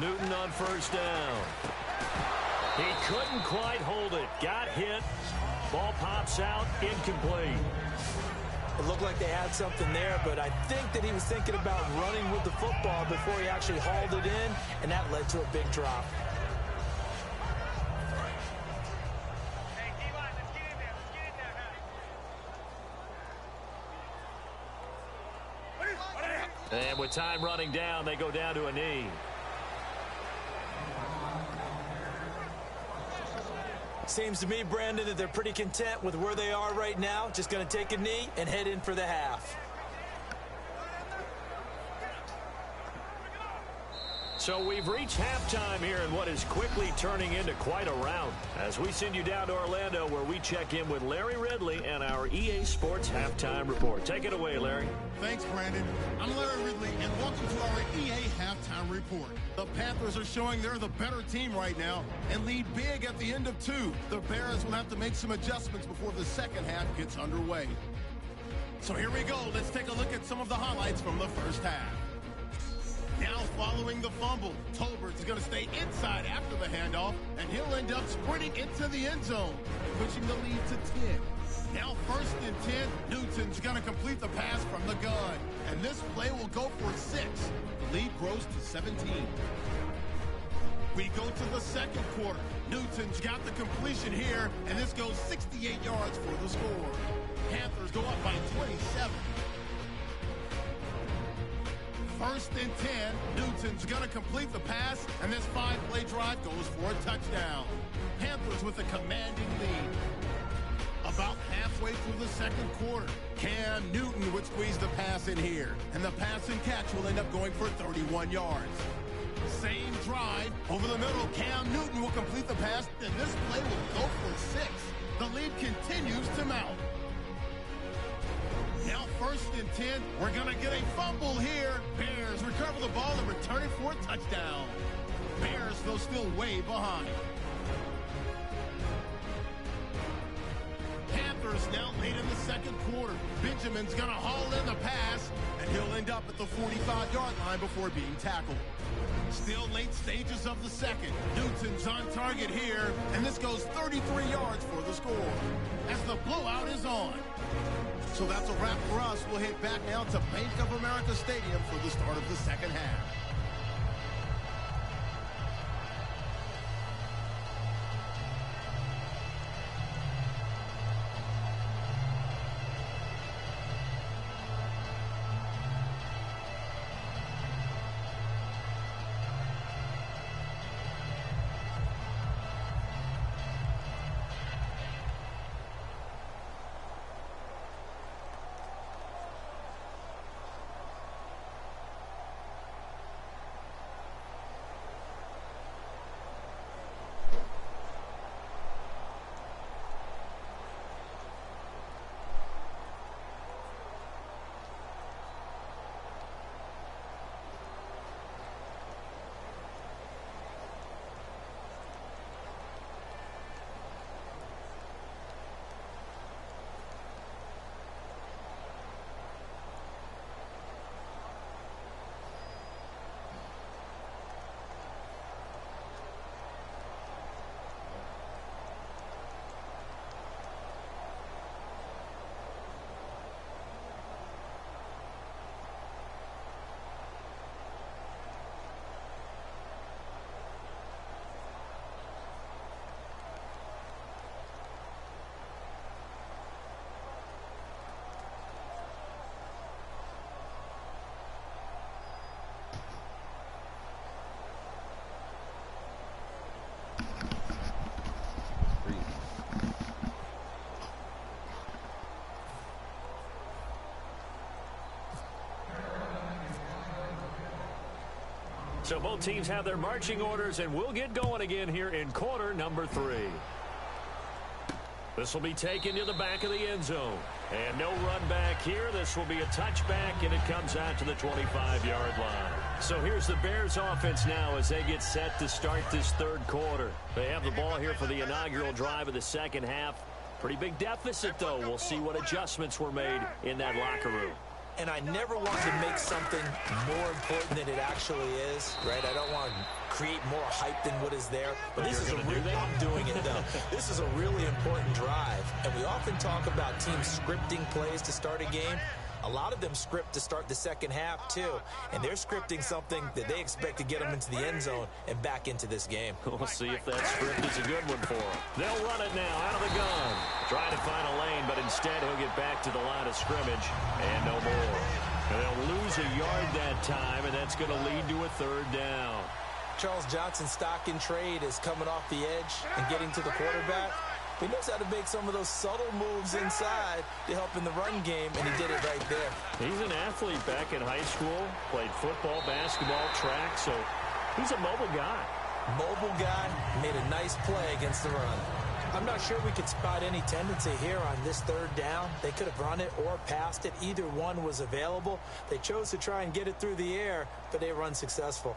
Newton on first down. He couldn't quite hold it. Got hit. Ball pops out. Incomplete. It looked like they had something there, but I think that he was thinking about running with the football before he actually hauled it in, and that led to a big drop. And with time running down, they go down to a knee. Seems to me, Brandon, that they're pretty content with where they are right now. Just going to take a knee and head in for the half. So we've reached halftime here in what is quickly turning into quite a round. As we send you down to Orlando, where we check in with Larry Ridley and our EA Sports Halftime Report. Take it away, Larry. Thanks, Brandon. I'm Larry Ridley, and welcome to our EA Halftime Report. The Panthers are showing they're the better team right now and lead big at the end of 2. The Bears will have to make some adjustments before the second half gets underway. So here we go. Let's take a look at some of the highlights from the first half. Now following the fumble, Tolbert's going to stay inside after the handoff, and he'll end up sprinting into the end zone, pushing the lead to 10. Now 1st and 10, Newton's going to complete the pass from the gun, and this play will go for 6. The lead grows to 17. We go to the second quarter. Newton's got the completion here, and this goes 68 yards for the score. Panthers go up by 27. 1st and 10, Newton's going to complete the pass, and this 5-play drive goes for a touchdown. Panthers with a commanding lead. About halfway through the second quarter, Cam Newton would squeeze the pass in here, and the pass and catch will end up going for 31 yards. Same drive, over the middle, Cam Newton will complete the pass, and this play will go for 6. The lead continues to mount. Now 1st and 10, we're going to get a fumble here. Bears recover the ball and return it for a touchdown. Bears, though, still way behind. Panthers now late in the second quarter. Benjamin's going to haul in the pass, and he'll end up at the 45-yard line before being tackled. Still late stages of the second. Newton's on target here, and this goes 33 yards for the score as the blowout is on. So that's a wrap for us. We'll head back now to Bank of America Stadium for the start of the second half. So both teams have their marching orders, and we'll get going again here in quarter number 3. This will be taken to the back of the end zone. And no run back here. This will be a touchback, and it comes out to the 25-yard line. So here's the Bears offense now as they get set to start this third quarter. They have the ball here for the inaugural drive of the second half. Pretty big deficit, though. We'll see what adjustments were made in that locker room. And I never want to make something more important than it actually is, right? I don't want to create more hype than what is there. But this is I'm doing it, though. This is a really important drive. And we often talk about teams scripting plays to start a game. A lot of them script to start the second half, too. And they're scripting something that they expect to get them into the end zone and back into this game. We'll see if that script is a good one for them. They'll run it now out of the gun. Trying to find a lane, but instead he'll get back to the line of scrimmage and no more. And they'll lose a yard that time, and that's going to lead to a third down. Charles Johnson's stock in trade is coming off the edge and getting to the quarterback. He knows how to make some of those subtle moves inside to help in the run game, and he did it right there. He's an athlete back in high school, played football, basketball, track, so he's a mobile guy. Mobile guy, made a nice play against the run. I'm not sure we could spot any tendency here on this third down. They could have run it or passed it. Either one was available. They chose to try and get it through the air, but they were unsuccessful.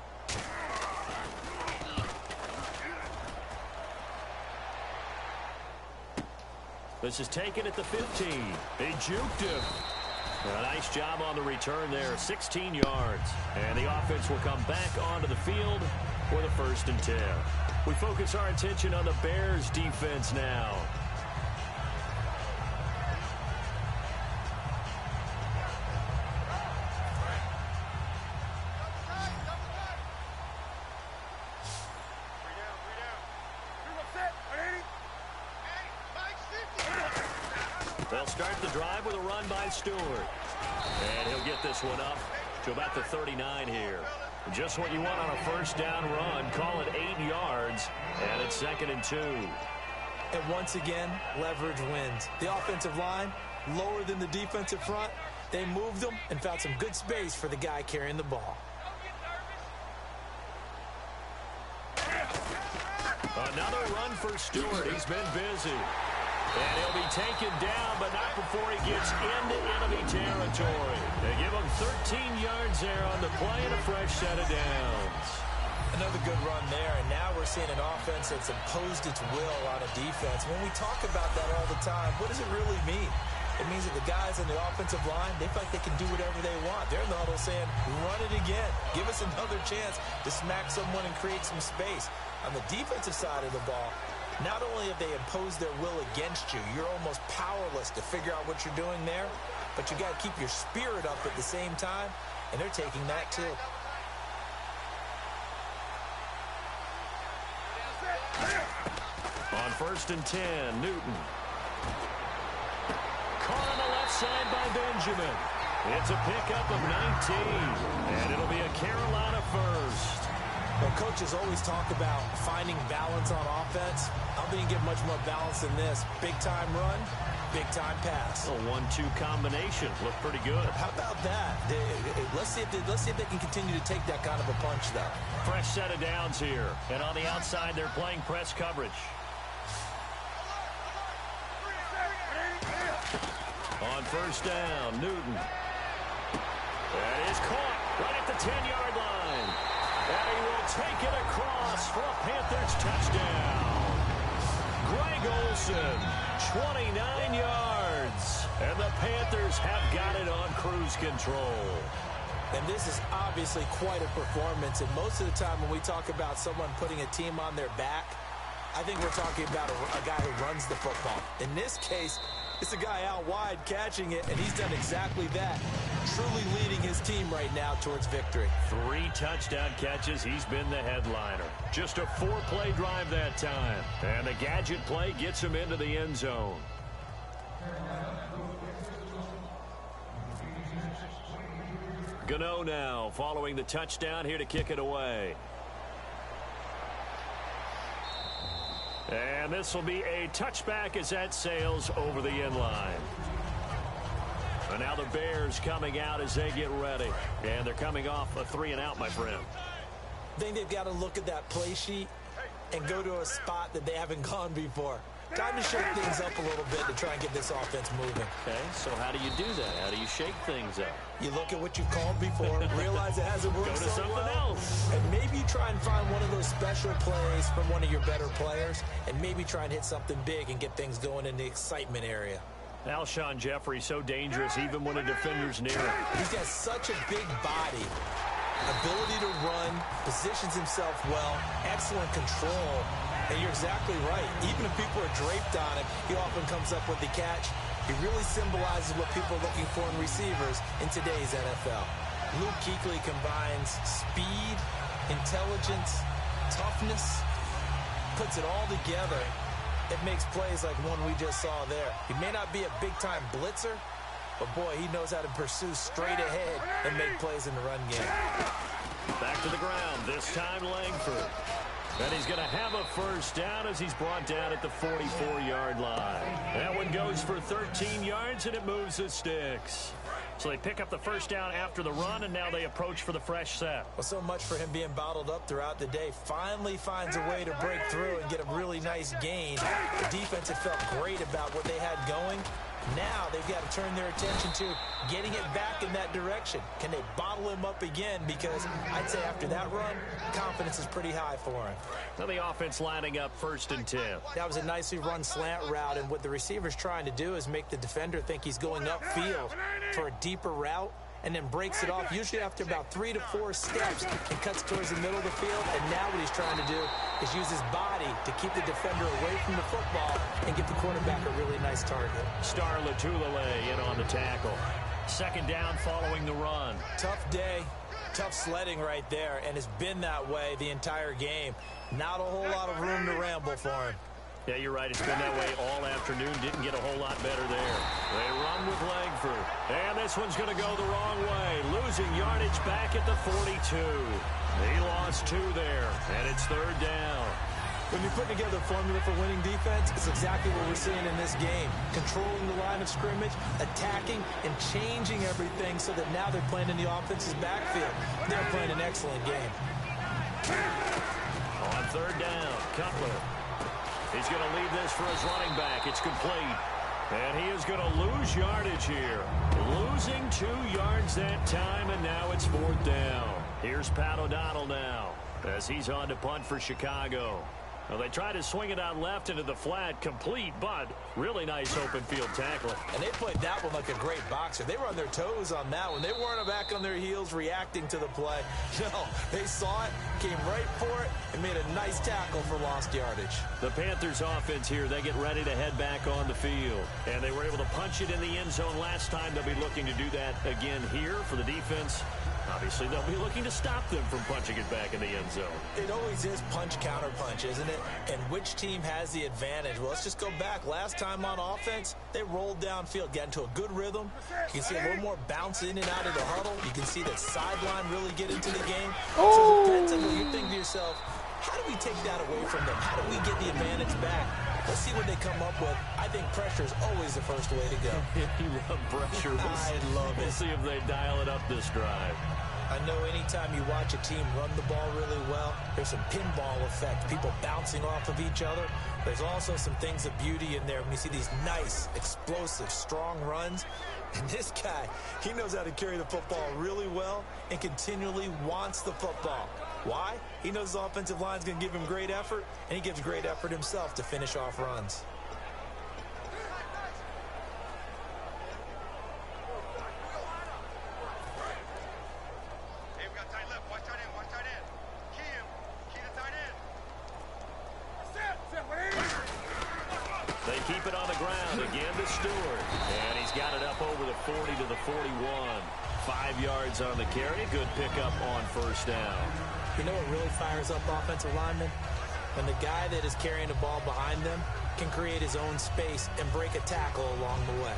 This is taken at the 15. They juked him. A nice job on the return there, 16 yards. And the offense will come back onto the field for the 1st and 10. We focus our attention on the Bears defense now. They'll start the drive with a run by Stewart. And he'll get this one up to about the 39 here. Just what you want on a first down run. Call it 8 yards, and it's 2nd and 2. And once again, leverage wins. The offensive line, lower than the defensive front. They moved them and found some good space for the guy carrying the ball. Another run for Stewart. He's been busy. And he'll be taken down, but not before he gets into enemy territory. They give him 13 yards there on the play and a fresh set of downs. Another good run there, and now we're seeing an offense that's imposed its will on a defense. When we talk about that all the time, what does it really mean? It means that the guys on the offensive line, they feel like they can do whatever they want. They're in the huddle saying, run it again. Give us another chance to smack someone and create some space. On the defensive side of the ball, not only have they imposed their will against you, you're almost powerless to figure out what you're doing there, but you got to keep your spirit up at the same time, and they're taking that too. On 1st and 10, Newton. Caught on the left side by Benjamin. It's a pickup of 19, and it'll be a Carolina first. Well, coaches always talk about finding balance on offense. I don't think you get much more balance than this. Big-time run, big-time pass. A 1-2 combination. Looked pretty good. How about that? Let's see if they can continue to take that kind of a punch, though. Fresh set of downs here. And on the outside, they're playing press coverage. On 1st down, Newton. That is caught right at the 10-yard line. And he will take it across for a Panthers touchdown. Greg Olsen, 29 yards. And the Panthers have got it on cruise control. And this is obviously quite a performance. And most of the time when we talk about someone putting a team on their back, I think we're talking about a guy who runs the football. In this case, it's a guy out wide catching it, and he's done exactly that. Truly leading his team right now towards victory. 3 touchdown catches. He's been the headliner. Just a 4-play drive that time. And the gadget play gets him into the end zone. Gano now following the touchdown here to kick it away. And this will be a touchback as that sails over the end line. And now the Bears coming out as they get ready. And they're coming off a 3-and-out, my friend. I think they've got to look at that play sheet and go to a spot that they haven't gone before. Time to shake things up a little bit to try and get this offense moving. Okay, so how do you do that? How do you shake things up? You look at what you've called before, realize it hasn't worked Go to so something well, else. and maybe try and find one of those special plays from one of your better players, and maybe try and hit something big and get things going in the excitement area. Alshon Jeffrey, so dangerous even when a defender's near him. He's got such a big body, ability to run, positions himself well, excellent control. And you're exactly right. Even if people are draped on him, he often comes up with the catch. He really symbolizes what people are looking for in receivers in today's NFL. Luke Kuechly combines speed, intelligence, toughness, puts it all together. It makes plays like one we just saw there. He may not be a big-time blitzer, but, boy, he knows how to pursue straight ahead and make plays in the run game. Back to the ground, this time Langford. And he's going to have a first down as he's brought down at the 44-yard line. That one goes for 13 yards, and it moves the sticks. So they pick up the first down after the run, and now they approach for the fresh set. Well, so much for him being bottled up throughout the day. Finally finds a way to break through and get a really nice gain. The defense had felt great about what they had going. Now they've got to turn their attention to getting it back in that direction. Can they bottle him up again? Because I'd say after that run, confidence is pretty high for him. Now the offense lining up 1st and 10. That was a nicely run slant route, and what the receiver's trying to do is make the defender think he's going upfield for a deeper route, and then breaks it off, usually after about 3 to 4 steps, and cuts towards the middle of the field. And now what he's trying to do is use his body to keep the defender away from the football and give the quarterback a really nice target. Star Latulele in on the tackle. 2nd down following the run. Tough day, tough sledding right there, and it's been that way the entire game. Not a whole lot of room to ramble for him. Yeah, you're right. It's been that way all afternoon. Didn't get a whole lot better there. They run with Langford. And this one's going to go the wrong way. Losing yardage back at the 42. He lost 2 there, and it's 3rd down. When you put together a formula for winning defense, it's exactly what we're seeing in this game. Controlling the line of scrimmage, attacking, and changing everything so that now they're playing in the offense's backfield. They're playing an excellent game. On 3rd down, Cutler. He's going to leave this for his running back. It's complete. And he is going to lose yardage here. Losing 2 yards that time, and now it's 4th down. Here's Pat O'Donnell now as he's on to punt for Chicago. Well, they try to swing it out left into the flat, complete, but really nice open field tackle. And they played that one like a great boxer. They were on their toes on that one. They weren't back on their heels reacting to the play. No, they saw it, came right for it, and made a nice tackle for lost yardage. The Panthers offense here, they get ready to head back on the field. And they were able to punch it in the end zone last time. They'll be looking to do that again here for the defense. Obviously, they'll be looking to stop them from punching it back in the end zone. It always is punch-counter-punch, isn't it? And which team has the advantage? Well, let's just go back. Last time on offense, they rolled downfield, got into a good rhythm. You can see a little more bounce in and out of the huddle. You can see the sideline really get into the game. So defensively, you think to yourself, how do we take that away from them? How do we get the advantage back? Let's see what they come up with. I think pressure is always the first way to go. You love pressure. I love it. We'll see if they dial it up this drive. I know anytime you watch a team run the ball really well, there's some pinball effect, people bouncing off of each other. There's also some things of beauty in there when you see these nice, explosive, strong runs. And this guy, he knows how to carry the football really well and continually wants the football. Why? He knows the offensive line's going to give him great effort, and he gives great effort himself to finish off runs. They keep it on the ground again to Stewart. And he's got it up over the 40 to the 41. 5 yards on the carry. Good pickup on 1st down. You know what really fires up offensive linemen? When the guy that is carrying the ball behind them can create his own space and break a tackle along the way.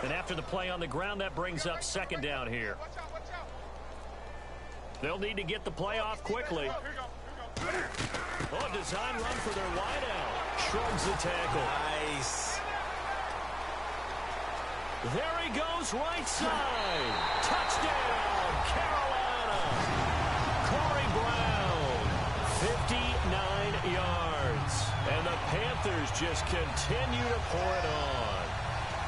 And after the play on the ground, that brings up 2nd down here. They'll need to get the play off quickly. Oh, a design run for their wideout. Shrugs the tackle. Nice. There he goes, right side. Touchdown, Carolina. Corey Brown, 59 yards. And the Panthers just continue to pour it on.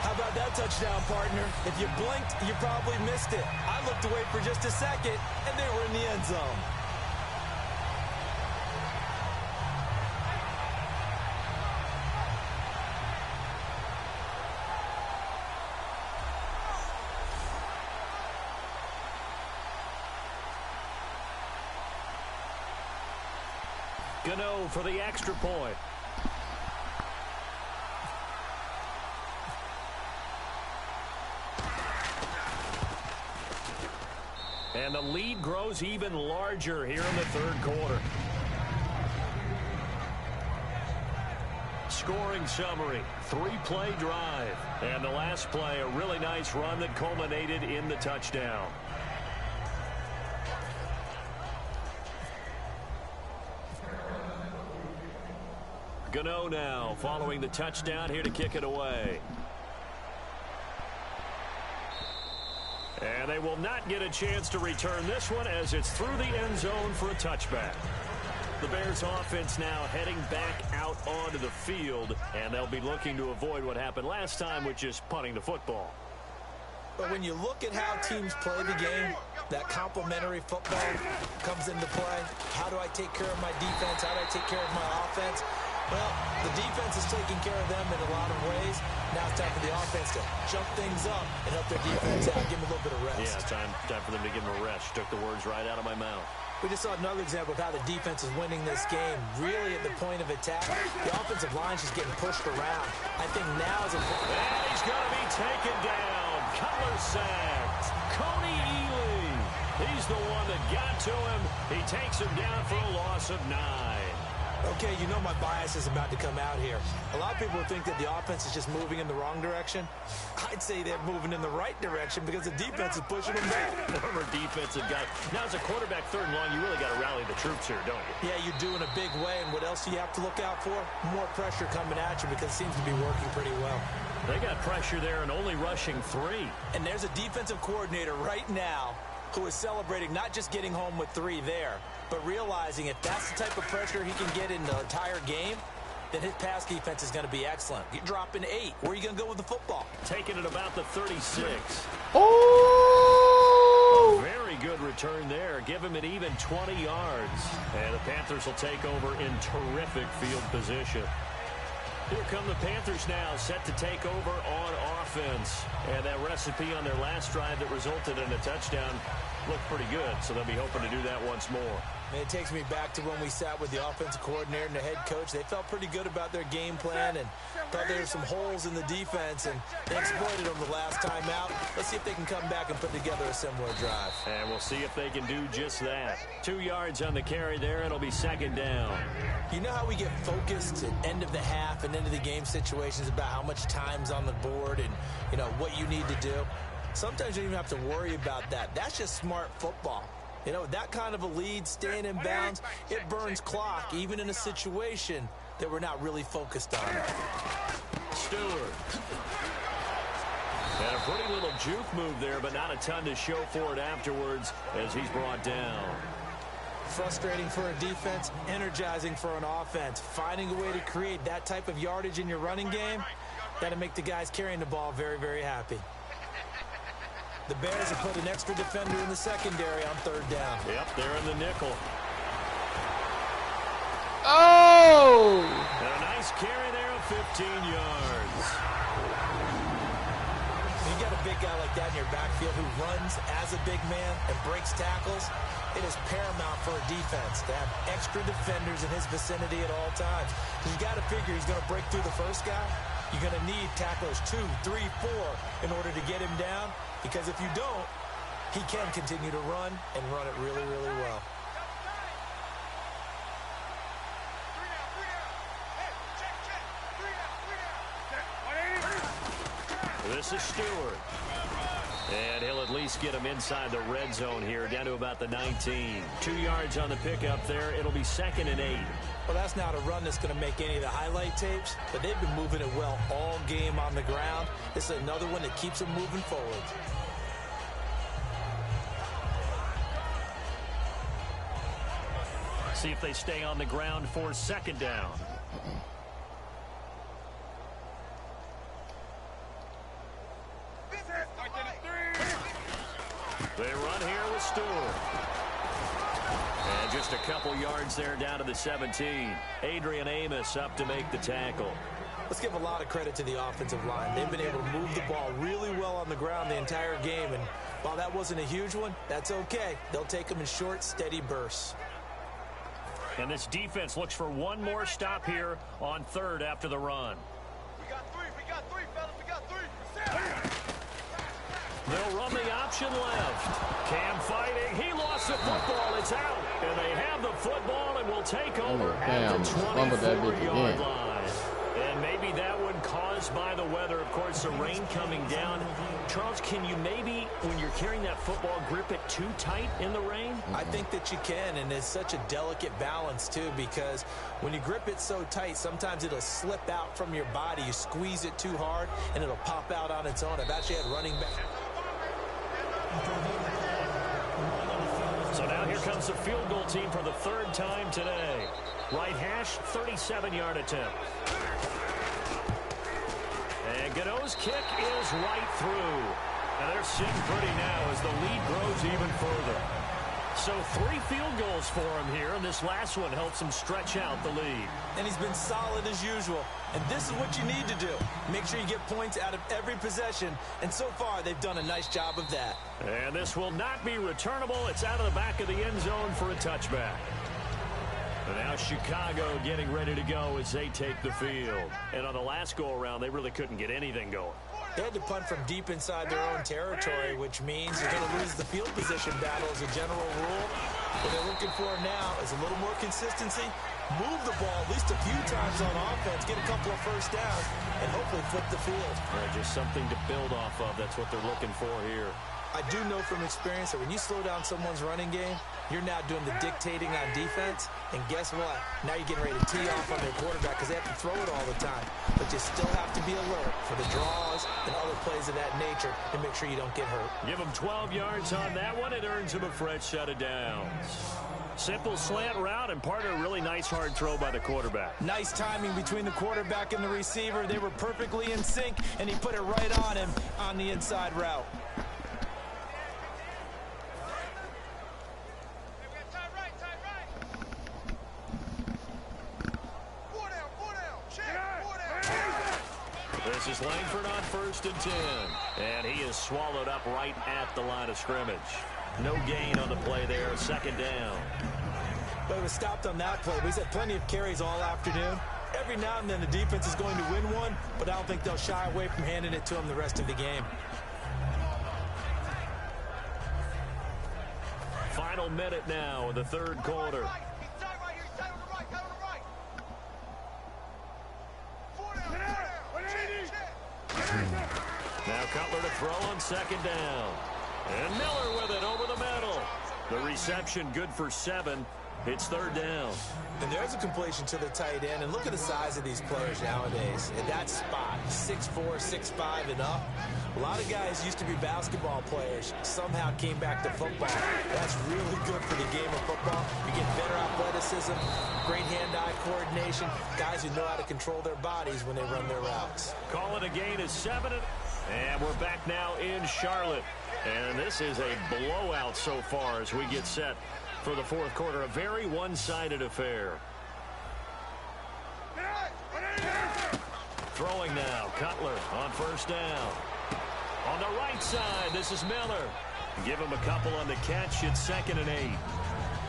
How about that touchdown, partner? If you blinked, you probably missed it. I looked away for just a second, and they were in the end zone. Gano for the extra point. And the lead grows even larger here in the third quarter. Scoring summary, 3-play drive. And the last play, a really nice run that culminated in the touchdown. Gano now following the touchdown here to kick it away. And they will not get a chance to return this one as it's through the end zone for a touchback. The Bears offense now heading back out onto the field, and they'll be looking to avoid what happened last time, which is punting the football. But when you look at how teams play the game, that complementary football comes into play. How do I take care of my defense? How do I take care of my offense? Well, the defense is taking care of them in a lot of ways. Now it's time for the offense to jump things up and help their defense out, give them a little bit of rest. Yeah, time for them to give them a rest. Took the words right out of my mouth. We just saw another example of how the defense is winning this game. Really at the point of attack, the offensive line is just getting pushed around. I think now is a... And he's going to be taken down. Collar sacked. Coney Ely. He's the one that got to him. He takes him down for a loss of 9. Okay, you know my bias is about to come out here. A lot of people think that the offense is just moving in the wrong direction. I'd say they're moving in the right direction because the defense is pushing them back. Former defensive guy. Now, as a quarterback, third and long, you really got to rally the troops here, don't you? Yeah, you do in a big way. And what else do you have to look out for? More pressure coming at you because it seems to be working pretty well. They got pressure there and only rushing 3. And there's a defensive coordinator right now who is celebrating not just getting home with 3 there, but realizing if that's the type of pressure he can get in the entire game, then his pass defense is going to be excellent. You're dropping 8. Where are you going to go with the football? Taking it about the 36. Oh! A very good return there. Give him an even 20 yards. And the Panthers will take over in terrific field position. Here come the Panthers now, set to take over on offense. And that recipe on their last drive that resulted in a touchdown looked pretty good, so they'll be hoping to do that once more. Man, it takes me back to when we sat with the offensive coordinator and the head coach. They felt pretty good about their game plan and thought there were some holes in the defense, and they exploited them the last time out. Let's see if they can come back and put together a similar drive. And we'll see if they can do just that. 2 yards on the carry there. It'll be second down. You know how we get focused at end of the half and end of the game situations about how much time's on the board and, you know, what you need to do? Sometimes you don't even have to worry about that. That's just smart football. You know, that kind of a lead, staying in bounds, it burns clock, even in a situation that we're not really focused on. Stewart. And a pretty little juke move there, but not a ton to show for it afterwards as he's brought down. Frustrating for a defense, energizing for an offense. Finding a way to create that type of yardage in your running game, got to make the guys carrying the ball very, very happy. The Bears have put an extra defender in the secondary on third down. Yep, they're in the nickel. Oh! And a nice carry there of 15 yards. When you got a big guy like that in your backfield who runs as a big man and breaks tackles, it is paramount for a defense to have extra defenders in his vicinity at all times. Because you got to figure he's going to break through the first guy. You're going to need tacklers 2, 3, 4 in order to get him down. Because if you don't, he can continue to run and run it really, really well. This is Stewart. And he'll at least get him inside the red zone here, down to about the 19. 2 yards on the pickup there. It'll be second and 8. Well, that's not a run that's going to make any of the highlight tapes, but they've been moving it well all game on the ground. This is another one that keeps them moving forward. See if they stay on the ground for second down. They run here with Stewart. And just a couple yards there down to the 17. Adrian Amos up to make the tackle. Let's give a lot of credit to the offensive line. They've been able to move the ball really well on the ground the entire game. And while that wasn't a huge one, that's okay. They'll take them in short, steady bursts. And this defense looks for one more stop here on third after the run. We got three, fellas. We got three. They'll run the option left. Cam fighting. He lost the football. It's out. And they have the football and will take over at the 24-yard line. And maybe that one caused by the weather. Of course, the rain coming down. Charles, can you maybe, when you're carrying that football, grip it too tight in the rain? I think that you can, and it's such a delicate balance, too, because when you grip it so tight, sometimes it'll slip out from your body. You squeeze it too hard, and it'll pop out on its own. I've actually had running back. So now here comes the field goal team for the third time today. Right hash, 37-yard attempt. And Godot's kick is right through. And they're sitting pretty now as the lead grows even further. So 3 field goals for him here, and this last one helps him stretch out the lead. And he's been solid as usual. And this is what you need to do. Make sure you get points out of every possession. And so far, they've done a nice job of that. And this will not be returnable. It's out of the back of the end zone for a touchback. And now Chicago getting ready to go as they take the field. And on the last go-around, they really couldn't get anything going. They had to punt from deep inside their own territory, which means you're going to lose the field position battle as a general rule. What they're looking for now is a little more consistency, move the ball at least a few times on offense, get a couple of first downs, and hopefully flip the field. Just something to build off of. That's what they're looking for here. I do know from experience that when you slow down someone's running game, you're now doing the dictating on defense. And guess what? Now you're getting ready to tee off on their quarterback because they have to throw it all the time. But you still have to be alert for the draws and other plays of that nature and make sure you don't get hurt. Give them 12 yards on that one. It earns them a fresh set of downs. Simple slant route and part of a really nice hard throw by the quarterback. Nice timing between the quarterback and the receiver. They were perfectly in sync, and he put it right on him on the inside route. This is Langford on 1st and 10. And he is swallowed up right at the line of scrimmage. No gain on the play there. 2nd down. But it was stopped on that play. He's had plenty of carries all afternoon. Every now and then the defense is going to win one, but I don't think they'll shy away from handing it to him the rest of the game. Final minute now in the 3rd quarter. Now Cutler to throw on 2nd down. And Miller with it over the middle. The reception good for 7. It's 3rd down. And there's a completion to the tight end. And look at the size of these players nowadays. At that spot, 6'4", 6'5", and up. A lot of guys used to be basketball players. Somehow came back to football. That's really good for the game of football. You get better athleticism, great hand-eye coordination, guys who know how to control their bodies when they run their routes. Call it a gain of 7. And we're back now in Charlotte. And this is a blowout so far as we get set for the 4th quarter. A very one-sided affair. Throwing now. Cutler on 1st down. On the right side, this is Miller. Give him a couple on the catch. It's 2nd and 8.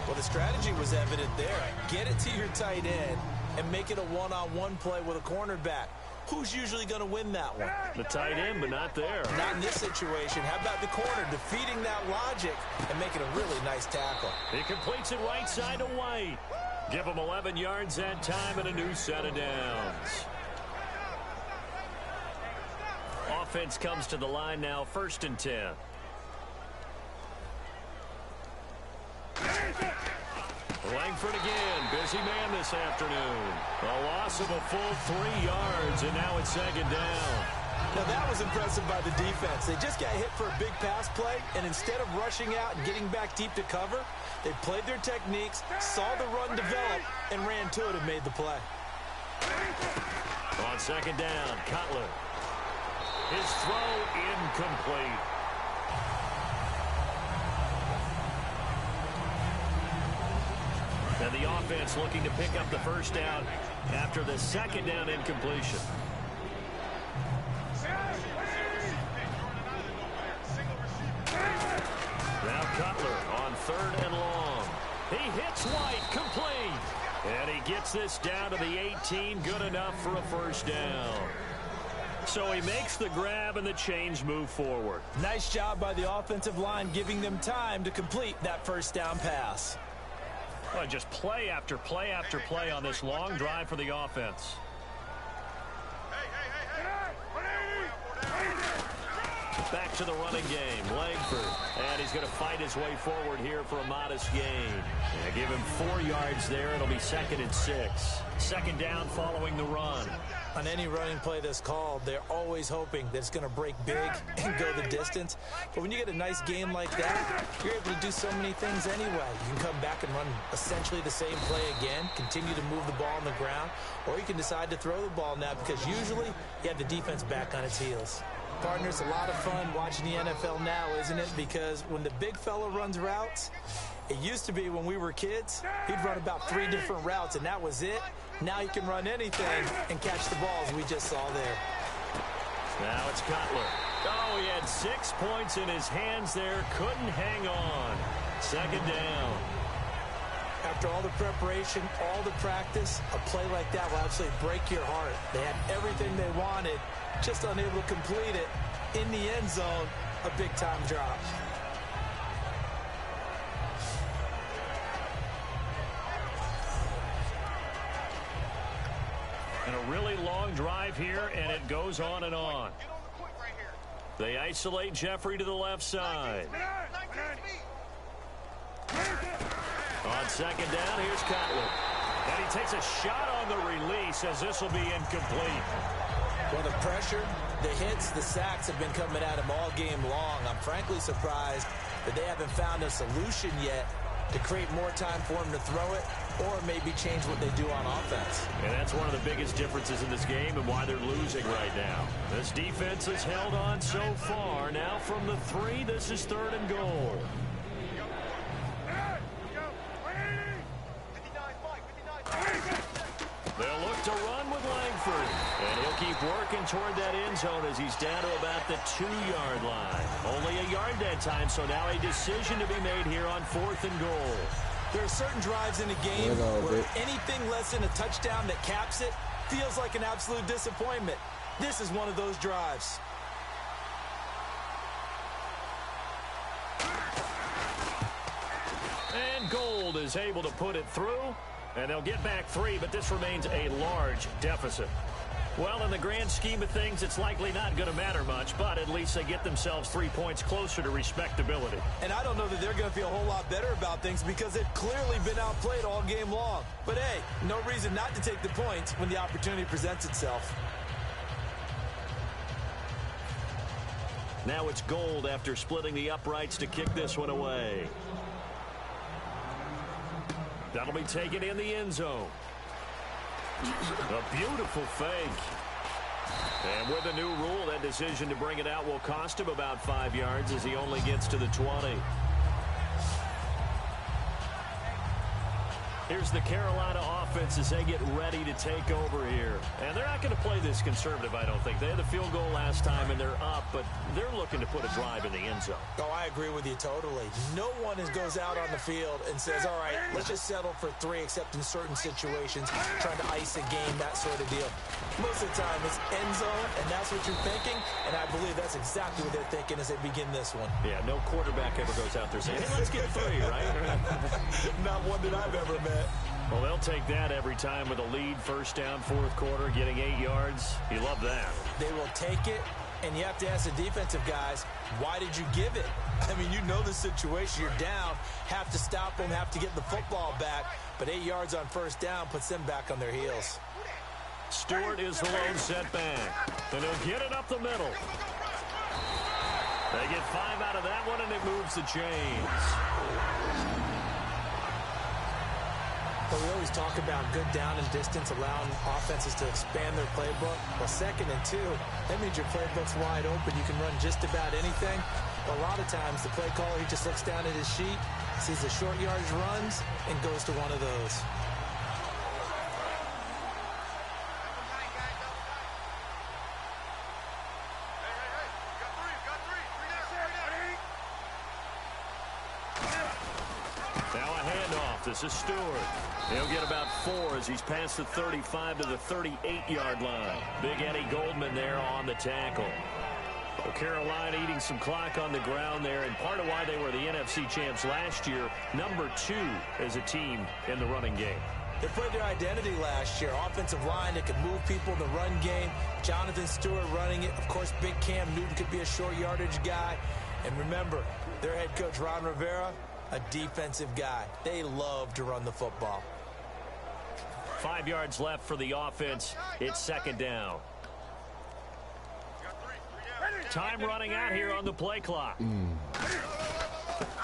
Well, the strategy was evident there. Get it to your tight end and make it a one-on-one play with a cornerback. Who's usually going to win that one? The tight end, but not there. Not in this situation. How about the corner defeating that logic and making a really nice tackle? He completes it right side to White. Give him 11 yards that time and a new set of downs. Offense comes to the line now, 1st and 10. Langford again, busy man this afternoon. A loss of a full 3 yards, and now it's 2nd down. Now that was impressive by the defense. They just got hit for a big pass play, and instead of rushing out and getting back deep to cover, they played their techniques, saw the run develop, and ran to it and made the play. On 2nd down, Cutler. His throw incomplete. And the offense looking to pick up the first down after the second down incompletion. Now Cutler on 3rd and long. He hits White, complete. And he gets this down to the 18, good enough for a first down. So he makes the grab and the chains move forward. Nice job by the offensive line, giving them time to complete that first down pass. Well, just play after play after play on this long drive for the offense. Back to the running game. Langford. And he's going to fight his way forward here for a modest gain. Yeah, give him 4 yards there. It'll be 2nd and 6. Second down following the run. On any running play that's called, they're always hoping that it's going to break big and go the distance. But when you get a nice game like that, you're able to do so many things anyway. You can come back and run essentially the same play again, continue to move the ball on the ground, or you can decide to throw the ball now because usually you have the defense back on its heels. Partner, it's a lot of fun watching the NFL now, isn't it? Because when the big fella runs routes, it used to be when we were kids, he'd run about 3 different routes, and that was it. Now he can run anything and catch the balls we just saw there. Now it's Cutler. Oh, he had 6 points in his hands there. Couldn't hang on. Second down. After all the preparation, all the practice, a play like that will absolutely break your heart. They had everything they wanted, just unable to complete it. In the end zone, a big-time drop. And a really long drive here, and it goes on and on. They isolate Jeffrey to the left side. On second down, here's Cutler. And he takes a shot on the release as this will be incomplete. Well, the pressure, the hits, the sacks have been coming at him all game long. I'm frankly surprised that they haven't found a solution yet to create more time for him to throw it or maybe change what they do on offense. And that's one of the biggest differences in this game and why they're losing right now. This defense has held on so far. Now from the 3, this is 3rd and goal. They'll look to run with Langford. And he'll keep working toward that end zone as he's down to about the 2-yard line. Only a yard that time, so now a decision to be made here on 4th and goal. There are certain drives in a game where anything less than a touchdown that caps it feels like an absolute disappointment. This is one of those drives. And Gold is able to put it through. And they'll get back 3, but this remains a large deficit. Well, in the grand scheme of things, it's likely not going to matter much, but at least they get themselves 3 points closer to respectability. And I don't know that they're going to feel a whole lot better about things because they've clearly been outplayed all game long. But hey, no reason not to take the points when the opportunity presents itself. Now it's Gold after splitting the uprights to kick this one away. That'll be taken in the end zone. A beautiful fake. And with the new rule, that decision to bring it out will cost him about 5 yards as he only gets to the 20. Here's the Carolina offense as they get ready to take over here. And they're not going to play this conservative, I don't think. They had the field goal last time, and they're up, but they're looking to put a drive in the end zone. Oh, I agree with you totally. No one goes out on the field and says, all right, let's just settle for 3, except in certain situations, trying to ice a game, that sort of deal. Most of the time, it's end zone, and that's what you're thinking, and I believe that's exactly what they're thinking as they begin this one. Yeah, no quarterback ever goes out there saying, hey, let's get 3, right? Not one that I've ever met. Well, they'll take that every time with a lead, first down, 4th quarter, getting 8 yards. You love that. They will take it, and you have to ask the defensive guys, why did you give it? I mean, you know the situation. You're down, have to stop them, have to get the football back, but 8 yards on first down puts them back on their heels. Stewart is the lone setback, and he'll get it up the middle. They get 5 out of that one, and it moves the chains. But we always talk about good down and distance, allowing offenses to expand their playbook. Well, 2nd and 2, that means your playbook's wide open. You can run just about anything. But a lot of times, the play caller, he just looks down at his sheet, sees the short yardage runs, and goes to one of those. This is Stewart. He'll get about 4 as he's past the 35 to the 38-yard line. Big Eddie Goldman there on the tackle. Well, Carolina eating some clock on the ground there, and part of why they were the NFC champs last year, number 2 as a team in the running game. They played their identity last year. Offensive line that could move people in the run game. Jonathan Stewart running it. Of course, big Cam Newton could be a short yardage guy. And remember, their head coach, Ron Rivera, a defensive guy. They love to run the football. 5 yards left for the offense. It's second down. Time running out here on the play clock.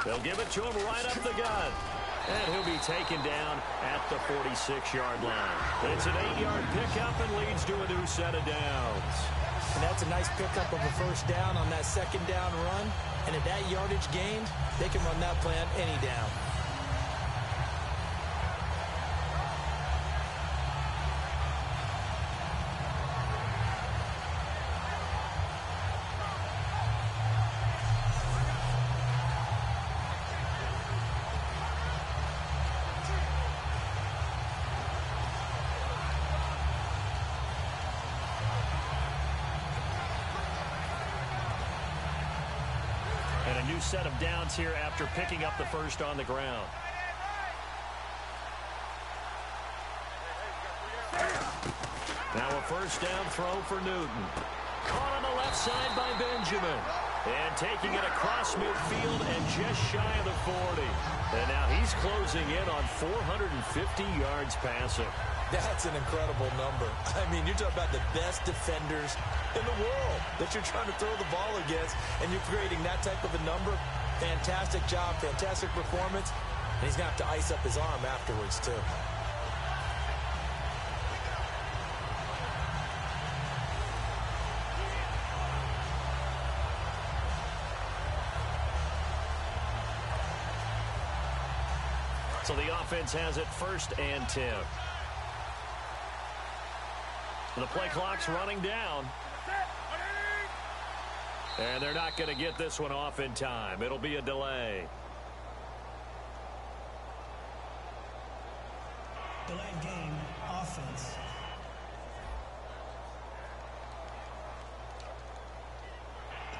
They'll give it to him right up the gut. And he'll be taken down at the 46-yard line. It's an 8-yard pickup and leads to a new set of downs. And that's a nice pickup of a first down on that second down run. And at that yardage gained, they can run that play on any down. Set of downs here after picking up the first on the ground. Now a first down throw for Newton. Caught on the left side by Benjamin. And taking it across midfield and just shy of the 40. And now he's closing in on 450 yards passing. That's an incredible number. I mean, you're talking about the best defenders in the world that you're trying to throw the ball against, and you're creating that type of a number. Fantastic job, fantastic performance, and he's going to have to ice up his arm afterwards, too. So the offense has it first and 10. The play clock's running down. And they're not going to get this one off in time. It'll be a delay. Delayed game, offense.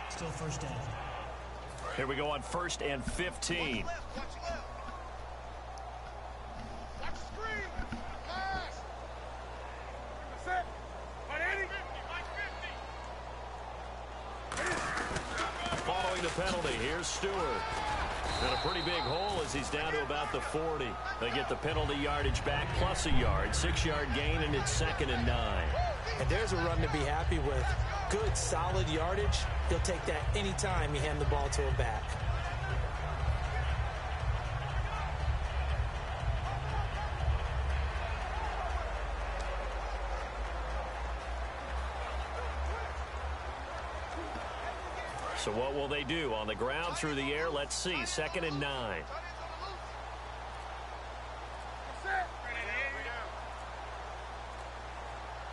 Still first down. Here we go on first and 15. Penalty. Here's Stewart. And a pretty big hole as he's down to about the 40. They get the penalty yardage back plus a yard. 6-yard gain, and it's 2nd and 9. And there's a run to be happy with. Good, solid yardage. He'll take that anytime you hand the ball to him back. So what will they do? On the ground, through the air, let's see. 2nd and 9.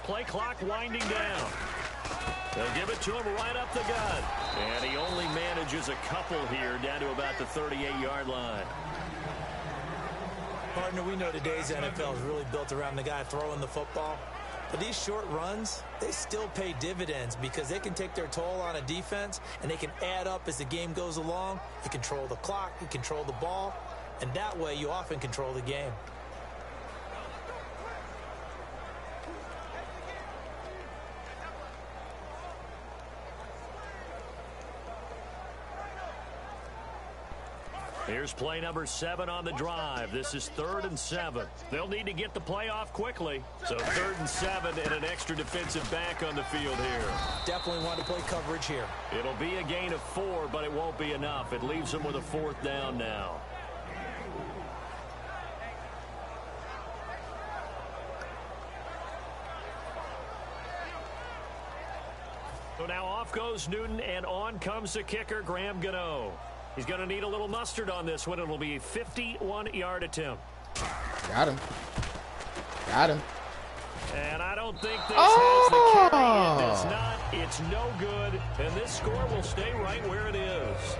Play clock winding down. They'll give it to him right up the gut. And he only manages a couple here down to about the 38-yard line. Partner, we know today's NFL is really built around the guy throwing the football. But these short runs, they still pay dividends because they can take their toll on a defense and they can add up as the game goes along. You control the clock, you control the ball, and that way you often control the game. Here's play number 7 on the drive. This is 3rd and 7. They'll need to get the play off quickly. So 3rd and 7 and an extra defensive back on the field here. Definitely want to play coverage here. It'll be a gain of 4, but it won't be enough. It leaves them with a 4th down now. So now off goes Newton, and on comes the kicker, Graham Gano. He's going to need a little mustard on this one. It'll be a 51-yard attempt. Got him. Got him. And I don't think this has the carry. It does not. It's no good. And this score will stay right where it is.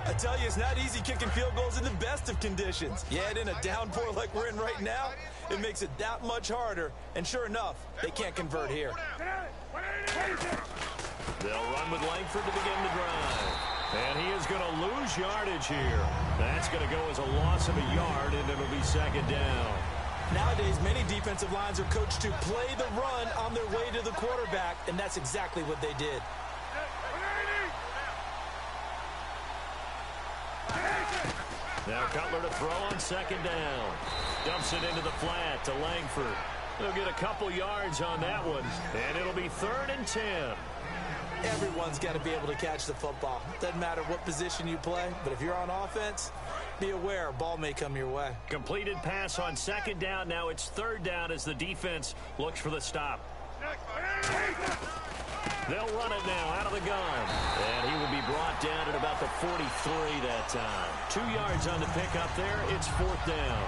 I tell you, it's not easy kicking field goals in the best of conditions. Yet in a downpour like we're in right now, it makes it that much harder. And sure enough, they can't convert here. They'll run with Langford to begin the drive. And he is going to lose yardage here. That's going to go as a loss of a yard, and it'll be second down. Nowadays, many defensive lines are coached to play the run on their way to the quarterback, and that's exactly what they did. Now Cutler to throw on second down. Dumps it into the flat to Langford. They'll get a couple yards on that one, and it'll be 3rd and 10. Everyone's got to be able to catch the football. Doesn't matter what position you play, but if you're on offense, be aware a ball may come your way. Completed pass on second down. Now it's 3rd down as the defense looks for the stop. They'll run it now out of the gun. And he will be brought down at about the 43 that time. 2 yards on the pickup there. It's 4th down.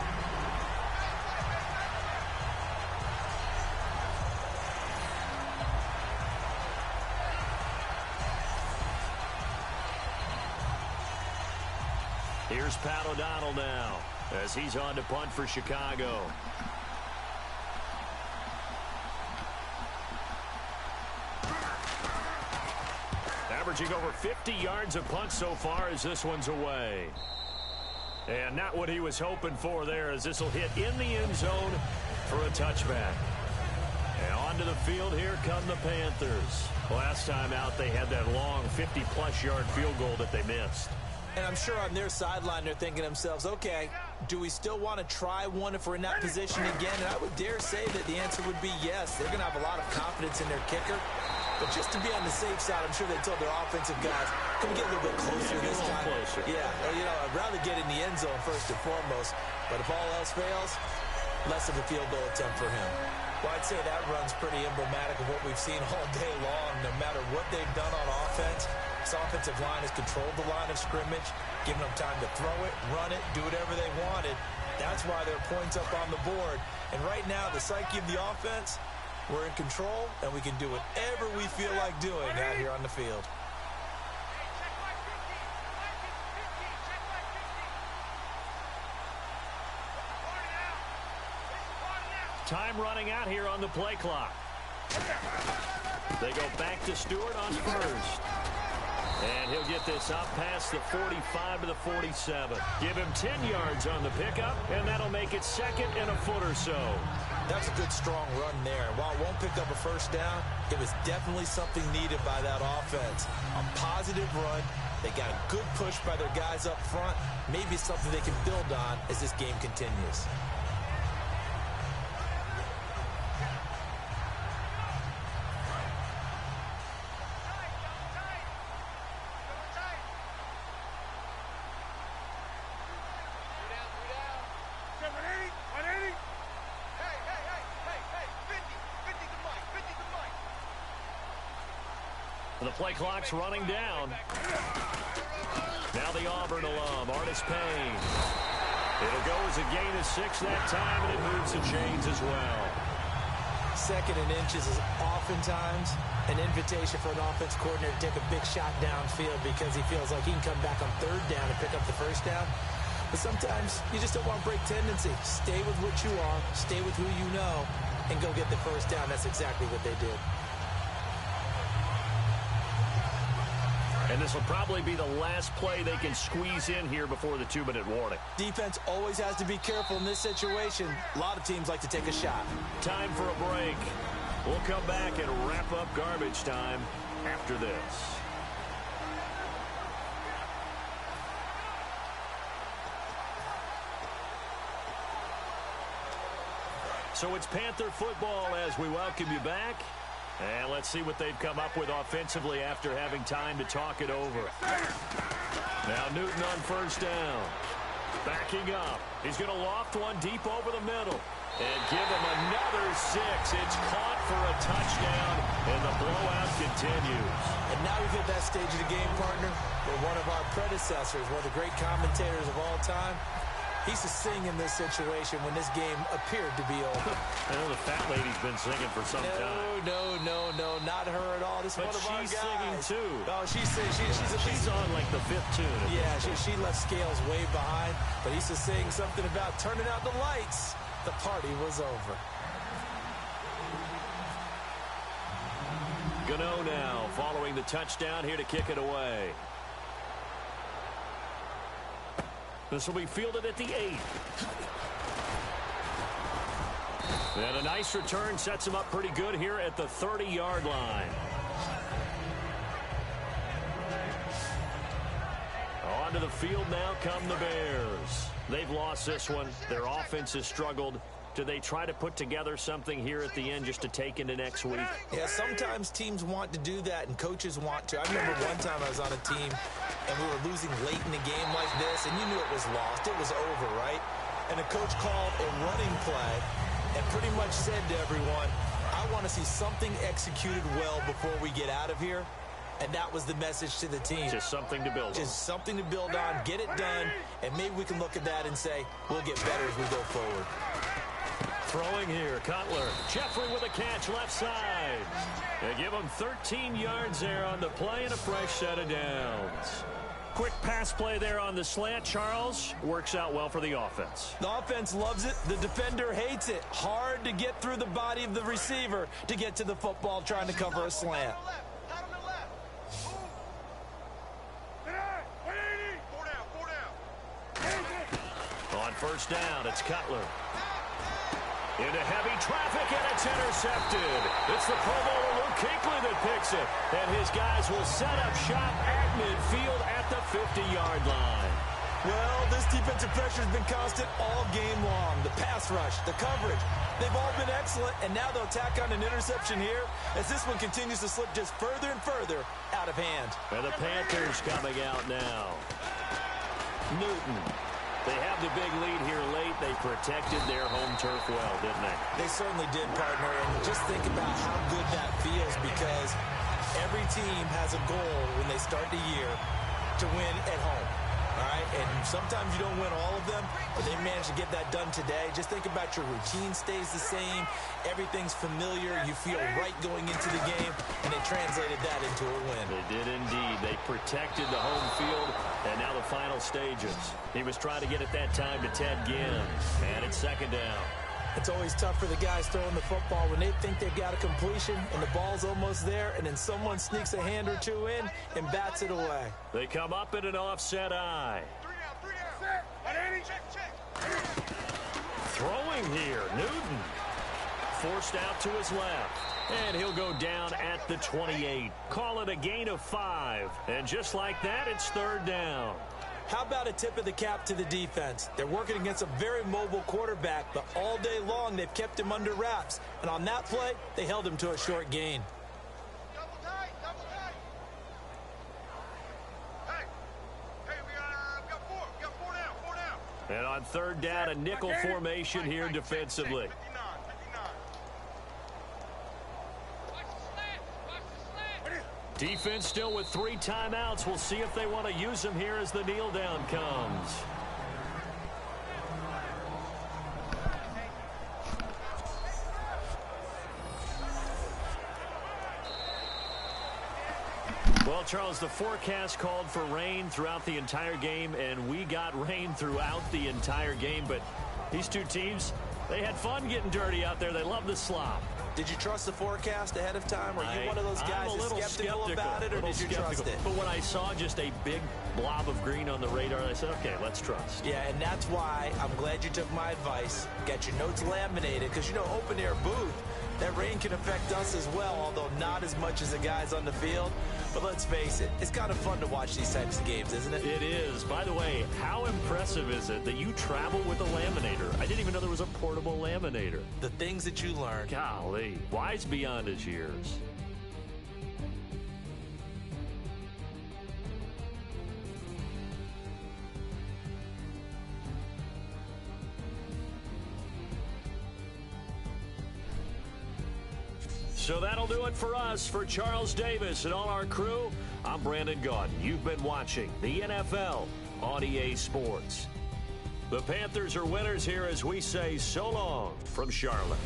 Here's Pat O'Donnell now as he's on to punt for Chicago. Averaging over 50 yards a punt so far as this one's away. And not what he was hoping for there as this will hit in the end zone for a touchback. And onto the field here come the Panthers. Last time out they had that long 50-plus yard field goal that they missed. And I'm sure on their sideline they're thinking to themselves, okay, do we still want to try one if we're in that position again? And I would dare say that the answer would be yes. They're going to have a lot of confidence in their kicker. But just to be on the safe side, I'm sure they told their offensive guys, can we get a little bit closer this time? Yeah, well, you know, I'd rather get in the end zone first and foremost. But if all else fails, less of a field goal attempt for him. Well, I'd say that run's pretty emblematic of what we've seen all day long. No matter what they've done on offense, this offensive line has controlled the line of scrimmage, given them time to throw it, run it, do whatever they wanted. That's why there are points up on the board. And right now, the psyche of the offense, we're in control, and we can do whatever we feel like doing out here on the field. Time running out here on the play clock. They go back to Stewart on first. And he'll get this up past the 45 to the 47. Give him 10 yards on the pickup, and that'll make it second and a foot or so. That's a good, strong run there. While it won't pick up a first down, it was definitely something needed by that offense. A positive run. They got a good push by their guys up front. Maybe something they can build on as this game continues. The play clock's running down. Now the Auburn alum, Artis Payne. It'll go as a gain of 6 that time, and it moves the chains as well. 2nd and inches is oftentimes an invitation for an offense coordinator to take a big shot downfield because he feels like he can come back on 3rd down and pick up the first down. But sometimes you just don't want to break tendency. Stay with what you are, stay with who you know, and go get the first down. That's exactly what they did. And this will probably be the last play they can squeeze in here before the 2-minute warning. Defense always has to be careful in this situation. A lot of teams like to take a shot. Time for a break. We'll come back and wrap up garbage time after this. So it's Panther football as we welcome you back. And let's see what they've come up with offensively after having time to talk it over. Now Newton on first down. Backing up. He's going to loft one deep over the middle. And give him another 6. It's caught for a touchdown, and the blowout continues. And now we've hit that stage of the game, partner, where one of our predecessors, one of the great commentators of all time, he's to sing in this situation when this game appeared to be over. I know the fat lady's been singing for some time. No, not her at all. This is one of our guys. But she's singing too. Oh, she's on like the fifth tune. Yeah, she left Scales way behind, but he's just saying something about turning out the lights. The party was over. Gano now following the touchdown here to kick it away. This will be fielded at the 8. And a nice return sets him up pretty good here at the 30-yard line. Onto the field now come the Bears. They've lost this one. Their offense has struggled. Do they try to put together something here at the end just to take into next week? Yeah, sometimes teams want to do that and coaches want to. I remember one time I was on a team and we were losing late in the game like this, and you knew it was lost. It was over, right? And the coach called a running play and pretty much said to everyone, I want to see something executed well before we get out of here. And that was the message to the team. Just something to build on. Just something to build on, get it done, and maybe we can look at that and say, we'll get better as we go forward. Throwing here, Cutler. Jeffrey with a catch left side. They give him 13 yards there on the play and a fresh set of downs. Quick pass play there on the slant, Charles. Works out well for the offense. The offense loves it. The defender hates it. Hard to get through the body of the receiver to get to the football trying to cover a slant. On first down, it's Cutler. Into heavy traffic, and it's intercepted. It's the Pro Bowler Luke Kuechly that picks it. And his guys will set up shop at midfield at the 50-yard line. Well, this defensive pressure has been constant all game long. The pass rush, the coverage, they've all been excellent, and now they'll tack on an interception here as this one continues to slip just further and further out of hand. And the Panthers coming out now. Newton. They have the big lead here late. They protected their home turf well, didn't they? They certainly did, partner. And just think about how good that feels, because every team has a goal when they start the year to win at home. All right? And sometimes you don't win all of them, but they managed to get that done today. Just think about your routine stays the same. Everything's familiar. You feel right going into the game, and they translated that into a win. They did indeed. They protected the home field, and now the final stages. He was trying to get it that time to Ted Ginn, and it's second down. It's always tough for the guys throwing the football when they think they've got a completion and the ball's almost there, and then someone sneaks a hand or two in and bats it away. They come up in an offset eye. Throwing here, Newton. Forced out to his left. And he'll go down at the 28. Call it a gain of 5. And just like that, it's third down. How about a tip of the cap to the defense? They're working against a very mobile quarterback, but all day long they've kept him under wraps. And on that play, they held him to a short gain. Double tight, double tight. Hey, we got four. We got four down. And on third down, a nickel formation here defensively. Defense still with 3 timeouts. We'll see if they want to use them here as the kneel down comes. Well, Charles, the forecast called for rain throughout the entire game, and we got rain throughout the entire game. But these two teams, they had fun getting dirty out there. They love the slop. Did you trust the forecast ahead of time? Are you one of those guys that's skeptical about it, or did you trust it? But when I saw just a big blob of green on the radar, I said, okay, let's trust. Yeah, and that's why I'm glad you took my advice. Got your notes laminated, because, you know, open-air booth, that rain can affect us as well, although not as much as the guys on the field. But let's face it, it's kind of fun to watch these types of games, isn't it? It is. By the way, how impressive is it that you travel with a laminator? I didn't even know there was a portable laminator. The things that you learn. Golly, wise beyond his years. So that'll do it for us. For Charles Davis and all our crew, I'm Brandon Gaudin. You've been watching the NFL on EA Sports. The Panthers are winners here as we say so long from Charlotte.